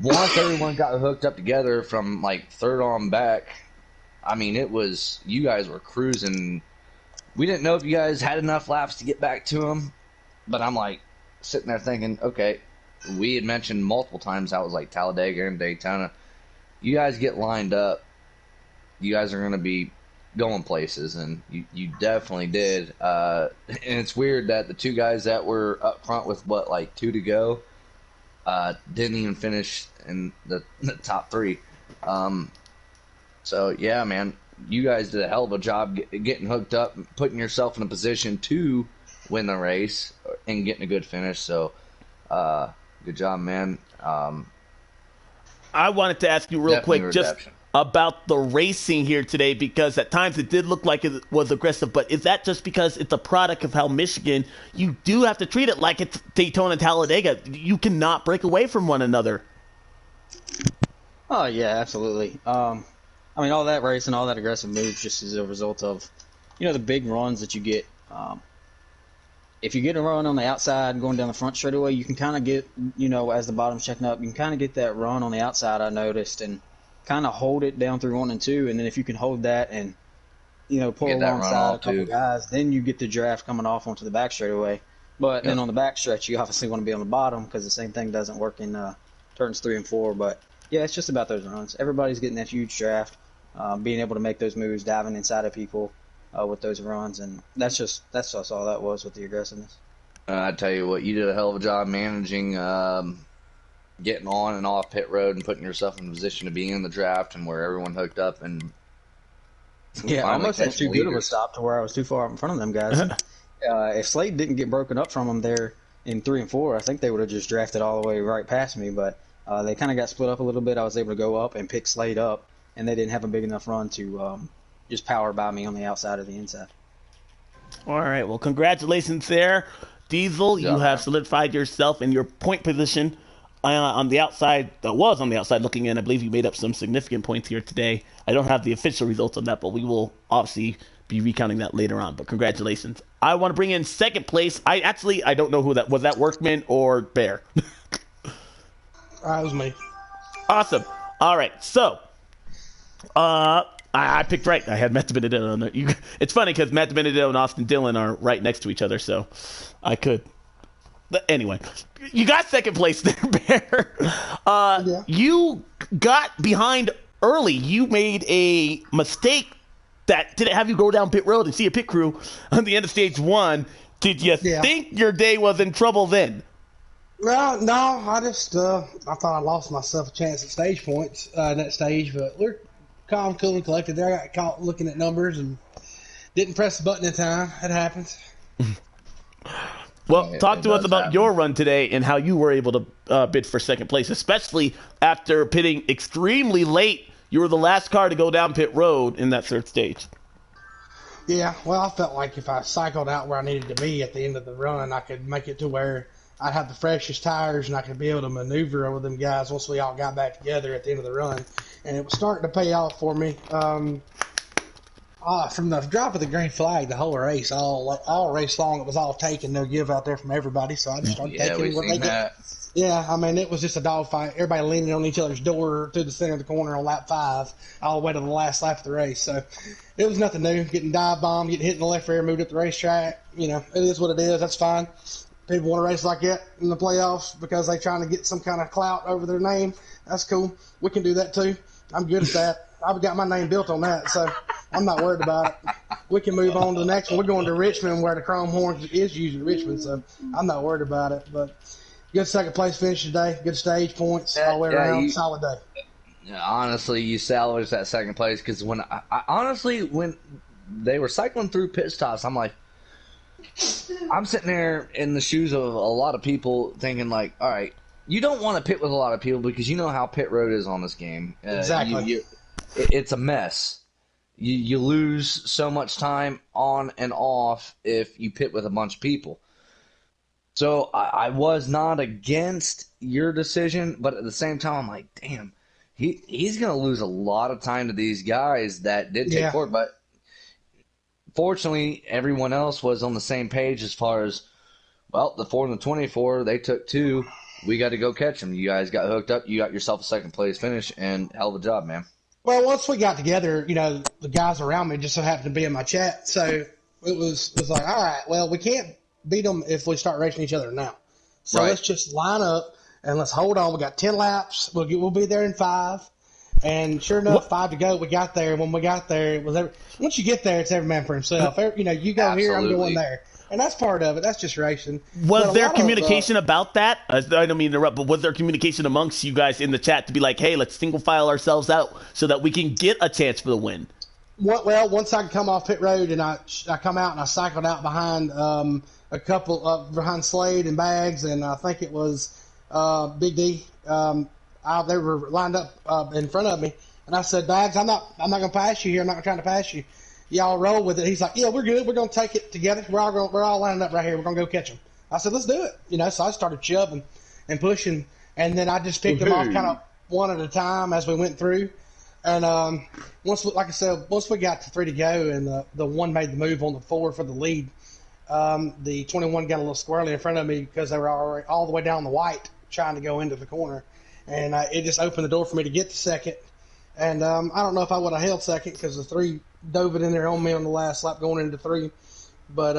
Once everyone got hooked up together from like 3rd on back, I mean, you guys were cruising. We didn't know if you guys had enough laps to get back to them, but I'm like sitting there thinking, okay, we had mentioned multiple times how it was like Talladega and Daytona. You guys get lined up, you guys are going to be going places, and you definitely did. And it's weird that the 2 guys that were up front with, 2 to go, didn't even finish in the top 3. So, yeah, man, you guys did a hell of a job getting hooked up, putting yourself in a position to win the race and getting a good finish. So, good job, man. I wanted to ask you real quick just about the racing here today, because at times it did look like it was aggressive, but is that just because it's a product of how Michigan, you do have to treat it like it's Daytona and Talladega. You cannot break away from one another. Oh, yeah, absolutely. I mean, all that racing, all that aggressive moves just as a result of, the big runs that you get. If you get a run on the outside going down the front straightaway, you can kind of get, as the bottom's checking up, you can kind of get that run on the outside, I noticed, and kind of hold it down through 1 and 2. And then if you can hold that and pull Get that run alongside a off, couple too. guys. Then you get the draft coming off onto the back straightaway. But then on the back stretch, you obviously want to be on the bottom because the same thing doesn't work in turns 3 and 4. But yeah, it's just about those runs. Everybody's getting that huge draft, being able to make those moves, diving inside of people with those runs, and that's just all that was with the aggressiveness. I tell you what, you did a hell of a job managing getting on and off pit road and putting yourself in a position to be in the draft and where everyone hooked up and yeah, I almost had too good of a leaders. stop to where I was too far up in front of them guys. If Slade didn't get broken up from them there in 3 and 4, I think they would have just drafted all the way right past me. But they kind of got split up a little bit. I was able to go up and pick Slade up, and they didn't have a big enough run to just power by me on the outside or the inside. All right. Well, congratulations there, Diesel. You have solidified yourself in your point position on the outside. That was on the outside looking in. I believe you made up some significant points here today. I don't have the official results on that, but we will obviously be recounting that later on. But congratulations. I want to bring in second place. I don't know who that was. That Workman or Bear? It was me. Awesome. All right. So, I picked right. I had Matt Benedetto on there. It's funny because Matt Benedetto and Austin Dillon are right next to each other, so I could. But anyway, you got second place there, Bear. Yeah. You got behind early. You made a mistake that didn't have you go down pit road and see a pit crew on the end of stage 1. Did you think your day was in trouble then? Well, no, I just I thought I lost myself a chance at stage points in that stage, but we're calm, cool, and collected there. I got caught looking at numbers and didn't press the button in time. It happens. Well, talk to us about your run today and how you were able to bid for second place, especially after pitting extremely late. You were the last car to go down pit road in that third stage. Yeah, well, I felt like if I cycled out where I needed to be at the end of the run, I could make it to where I'd have the freshest tires and I could be able to maneuver over them guys once we all got back together at the end of the run. And it was starting to pay off for me. From the drop of the green flag, the whole race, all race long, it was all taken, no give out there from everybody. So I just started taking what they get. Yeah, I mean, it was just a dogfight. Everybody leaning on each other's door through the center of the corner on lap 5, all the way to the last lap of the race. So it was nothing new. Getting dive bombed, getting hit in the left rear, moved up the racetrack. It is what it is. That's fine. People want to race like that in the playoffs because they're trying to get some kind of clout over their name. That's cool. We can do that too. I'm good at that. I've got my name built on that, so I'm not worried about it. We can move on to the next one. We're going to Richmond where the Chrome Horn is used at Richmond, so I'm not worried about it. But good second place finish today. Good stage points all the way around. Solid day. Yeah, honestly, you salvaged that second place because when they were cycling through pit stops, I'm like, I'm sitting there in the shoes of a lot of people thinking like, all right, you don't want to pit with a lot of people because you know how pit road is on this game. Exactly. It's a mess. You lose so much time on and off if you pit with a bunch of people. So I was not against your decision, but at the same time, I'm like, damn, he's going to lose a lot of time to these guys that did take forward. But fortunately, everyone else was on the same page as far as, well, the 4 and the 24, they took 2. We got to go catch them. You guys got hooked up. You got yourself a second place finish, and hell of a job, man. Well, once we got together, the guys around me just so happened to be in my chat. So it was like, all right, well, we can't beat them if we start racing each other now. So let's just line up and let's hold on. We got 10 laps. We'll be there in 5. And sure enough, 5 to go. We got there. When we got there, it was once you get there, it's every man for himself. You go Absolutely. here, I'm going there. And that's part of it. That's just racing. Was there communication about that? I don't mean to interrupt, but was there communication amongst you guys in the chat to be like, hey, let's single file ourselves out so that we can get a chance for the win? Well, once I come off pit road and I come out and I cycled out behind a couple behind Slade and Bags, and I think it was Big D. They were lined up in front of me, and I said, Bags, I'm not going to pass you here. I'm not trying to pass you. Y'all roll with it. He's like, yeah, we're good. We're going to take it together. We're all lined up right here. We're going to go catch them. I said, let's do it. So I started shoving and pushing, and then I just picked them off kind of one at a time as we went through. And once we got to 3 to go, and the one made the move on the 4 for the lead, the 21 got a little squirrely in front of me because they were already all the way down the white trying to go into the corner, and it just opened the door for me to get to second. And I don't know if I would have held second because the 3 dove it in there on me on the last lap going into 3. But,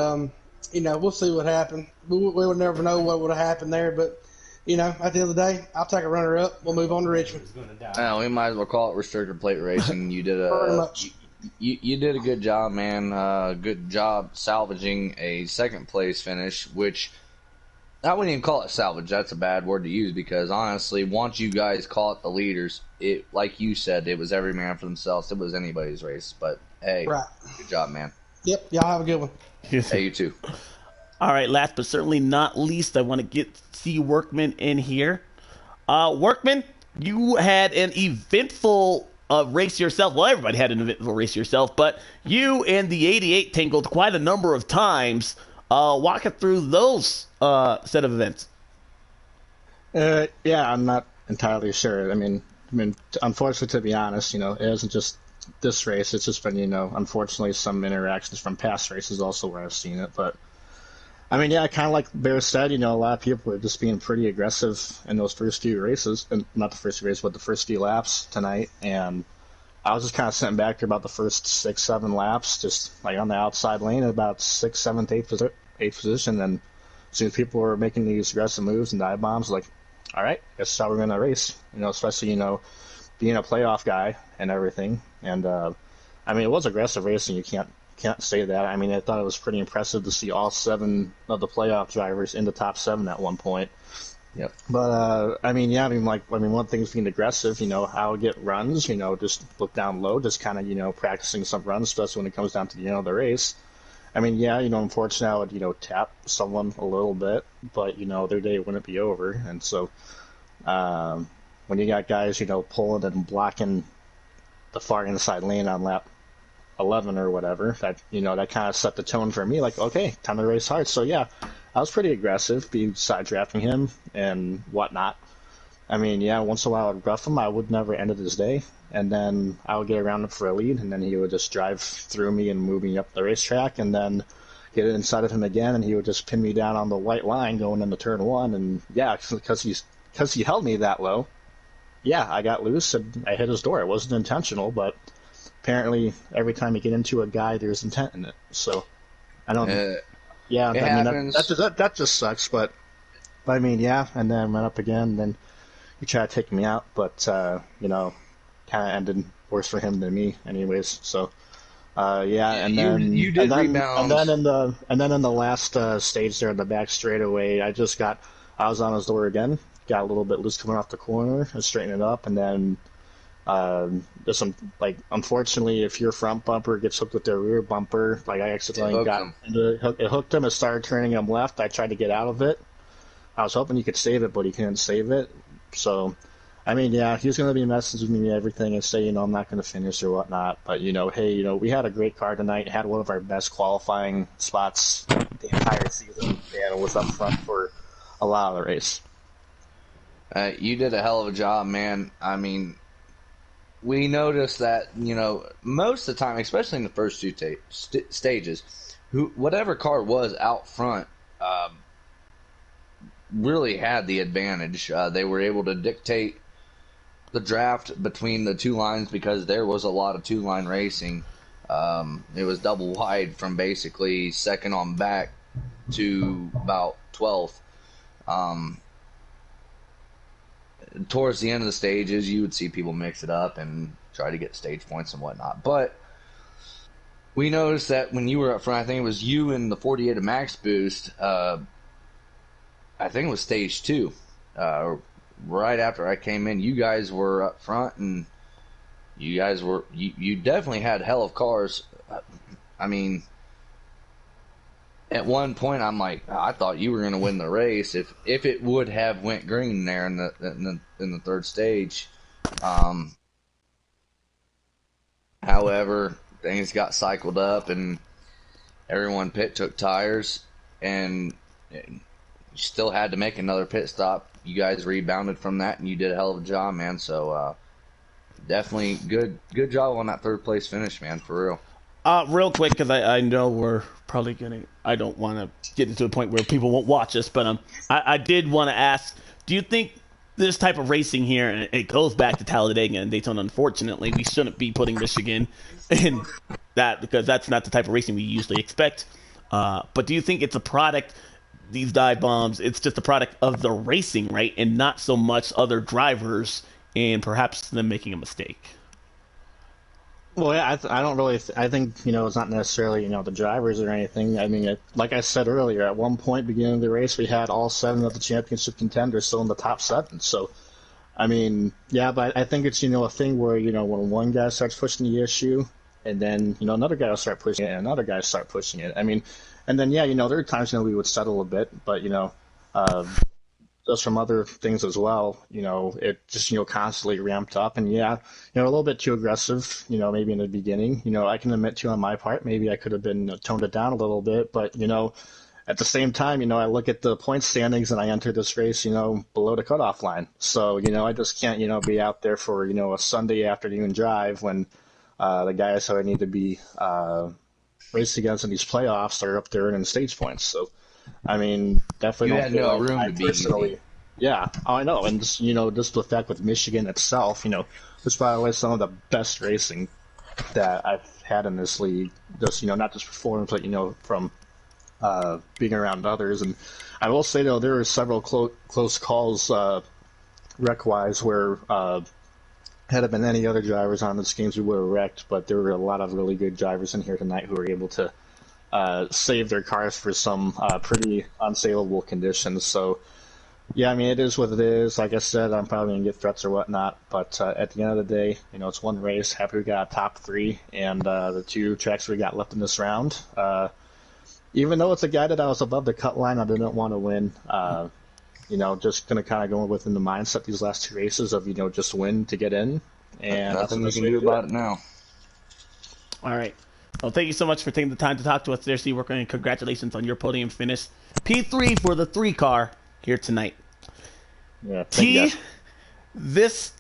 we'll see what happened. We would never know what would have happened there. But, at the end of the day, I'll take a runner-up. We'll move on to Richmond. We might as well call it restricted plate racing. You did Very much. You did a good job, man. Good job salvaging a second-place finish, which I wouldn't even call it salvage. That's a bad word to use because, honestly, once you guys call it the leaders, it, like you said, it was every man for themselves. It was anybody's race. But, hey, Right. Good job, man. Yep, y'all have a good one. Hey, you too. All right, last but certainly not least, I want to see Workman in here. Workman, you had an eventful race yourself. Well, everybody had an eventful race yourself, but you and the 88 tangled quite a number of times. Walk us through those set of events. Yeah, I'm not entirely sure. I mean, unfortunately, to be honest, it isn't just this race. It's just been, unfortunately, some interactions from past races also where I've seen it. But, kind of like Bear said, a lot of people were just being pretty aggressive in those first few races. And not the first few races, but the first few laps tonight. And I was just kind of sitting back there about the first 6, 7 laps, just like on the outside lane at about 6th, 7th, 8th position. And as soon as people were making these aggressive moves and dive bombs, like, all right, that's how we're going to race. Especially, being a playoff guy and everything. And, it was aggressive racing. You can't say that. I thought it was pretty impressive to see all 7 of the playoff drivers in the top 7 at one point. Yep. But, one thing's being aggressive, how to get runs, just look down low, just kind of, practicing some runs, especially when it comes down to the end of the race. Unfortunately, I would, tap someone a little bit, but, their day wouldn't be over. And so, when you got guys, pulling and blocking the far inside lane on lap 11 or whatever, that, that kind of set the tone for me, like, okay, time to race hard. So, yeah, I was pretty aggressive, side drafting him and whatnot. Once in a while I'd rough him. I would never end his day. And then I would get around him for a lead, and then he would just drive through me and move me up the racetrack, and then get it inside of him again, and he would just pin me down on the white line going into turn 1. And, yeah, because he held me that low, yeah, I got loose and I hit his door. It wasn't intentional, but apparently every time you get into a guy, there's intent in it. So, I don't know. Yeah, that just sucks, but yeah, and then went up again, and then he tried to take me out, but, kind of ended worse for him than me anyways, so, and then you did rebound. And then in the last stage there in the back straightaway, I was on his door again, got a little bit loose coming off the corner and straightened it up, and then there's some, unfortunately, if your front bumper gets hooked with their rear bumper, I accidentally it hooked him. It started turning him left. I tried to get out of it. I was hoping he could save it, but he couldn't save it. So, he was going to be messaging me everything and say, I'm not going to finish or whatnot. But, hey, we had a great car tonight. Had one of our best qualifying spots the entire season, and was up front for a lot of the race. You did a hell of a job, man. We noticed that, most of the time, especially in the first 2 stages, whatever car was out front really had the advantage. They were able to dictate the draft between the 2 lines because there was a lot of 2-line racing. It was double wide from basically second on back to about 12th. Towards the end of the stages, you would see people mix it up and try to get stage points and whatnot. But we noticed that when you were up front, I think it was you and the 48 of Max Boost, I think it was stage 2. Right after I came in, you guys were up front, and you guys were you definitely had hell of cars. At one point, I'm like, I thought you were going to win the race if it would have went green there in the third stage. However, things got cycled up, and everyone took tires, and you still had to make another pit stop. You guys rebounded from that, and you did a hell of a job, man. So definitely good job on that third place finish, man, for real. Real quick, because I know we're probably I don't want to get into a point where people won't watch us, but I did want to ask, do you think this type of racing here, and it goes back to Talladega and Daytona. Unfortunately, we shouldn't be putting Michigan in that because that's not the type of racing we usually expect. But do you think it's a product, these dive bombs, it's just a product of the racing, right? And not so much other drivers and perhaps them making a mistake? Well, yeah, I don't really. I think it's not necessarily the drivers or anything. I mean, like I said earlier, at one point beginning of the race, we had all 7 of the championship contenders still in the top 7. So, I mean, yeah, but I think it's a thing where when one guy starts pushing the issue, and then another guy will start pushing it, and another guy start pushing it. I mean, and then yeah, there are times we would settle a bit, but just from other things as well, it just, constantly ramped up and a little bit too aggressive, maybe in the beginning, I can admit to on my part, maybe I could have been toned it down a little bit, but, at the same time, I look at the point standings and I enter this race, below the cutoff line. So, I just can't, be out there for, a Sunday afternoon drive when the guys who I need to be raced against in these playoffs are up there earning stage points. So, I mean, definitely you had no room to be personally. Yeah, I know, and just, just the fact with Michigan itself, it's probably some of the best racing that I've had in this league. Just not just performance, but from being around others. And I will say though, there were several close calls wreck-wise where had it been any other drivers on this games, we would have wrecked. But there were a lot of really good drivers in here tonight who were able to save their cars for some pretty unsaleable conditions. So, yeah, I mean, it is what it is. Like I said, I'm probably going to get threats or whatnot. But at the end of the day, it's one race. Happy we got top 3 and the 2 tracks we got left in this round. Even though it's a guy that I was above the cut line, I didn't want to win. Just going to kind of go within the mindset these last 2 races of, just win to get in. And nothing we can do about it now. All right. Well, thank you so much for taking the time to talk to us there, Seaworker, and congratulations on your podium finish. P3 for the 3 car here tonight. Yeah, T, this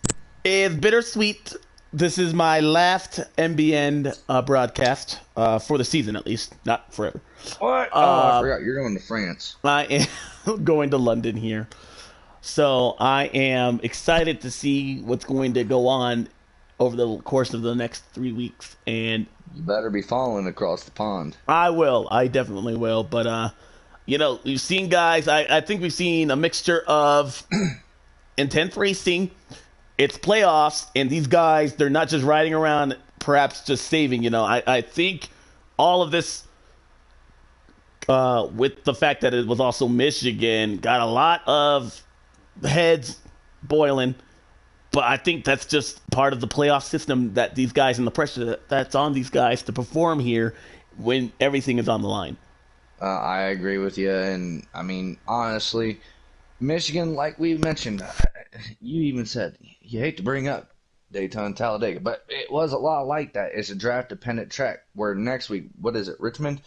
is bittersweet. This is my last MBN broadcast for the season, at least, not forever. What? I forgot you're going to France. I am going to London here. So I am excited to see what's going to go on over the course of the next 3 weeks. And you better be following across the pond. I will. I definitely will. But, we've seen guys. I think we've seen a mixture of intense racing. It's playoffs. And these guys, they're not just riding around, perhaps just saving. I think all of this, with the fact that it was also Michigan, got a lot of heads boiling. But I think that's just part of the playoff system that these guys and the pressure that's on these guys to perform here when everything is on the line. I agree with you. And, I mean, honestly, Michigan, like we mentioned, you even said you hate to bring up Daytona and Talladega, but it was a lot like that. It's a draft-dependent track where next week, what is it, Richmond?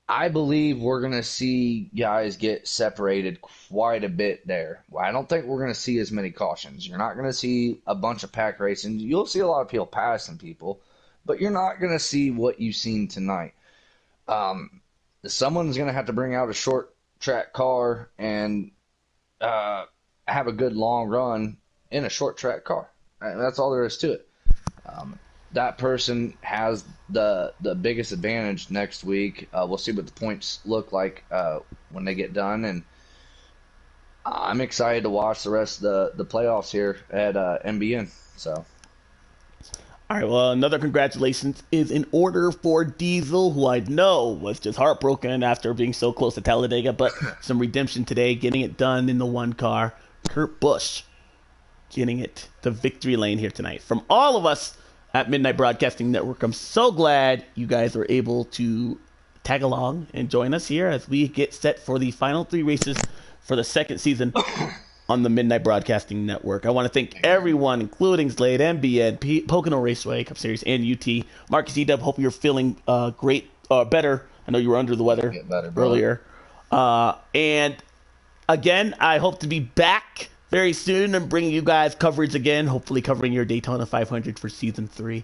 I believe we're going to see guys get separated quite a bit there. I don't think we're going to see as many cautions. You're not going to see a bunch of pack racing. You'll see a lot of people passing people, but you're not going to see what you've seen tonight. Someone's going to have to bring out a short track car and have a good long run in a short track car. That's all there is to it. That person has the biggest advantage next week. We'll see what the points look like when they get done, and I'm excited to watch the rest of the playoffs here at MBN. So, all right. Well, another congratulations is in order for Diesel, who I know was just heartbroken after being so close to Talladega, but some redemption today, getting it done in the 1 car. Kurt Busch getting it to victory lane here tonight. From all of us at Midnight Broadcasting Network, I'm so glad you guys were able to tag along and join us here as we get set for the final 3 races for the second season on the Midnight Broadcasting Network. I want to thank everyone, including Slade, MBN, Pocono Raceway, Cup Series, and UT. Marcus E-Dub, hope you're feeling great, better. I know you were under the weather earlier. And again, I hope to be back very soon and bringing you guys coverage again, hopefully covering your Daytona 500 for Season 3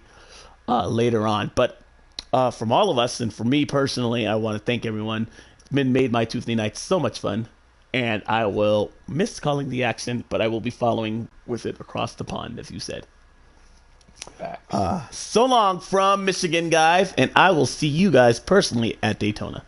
later on. But from all of us and for me personally, I want to thank everyone. It's made my Tuesday nights so much fun. and I will miss calling the action, but I will be following with it across the pond, as you said. So long from Michigan, guys, and I will see you guys personally at Daytona.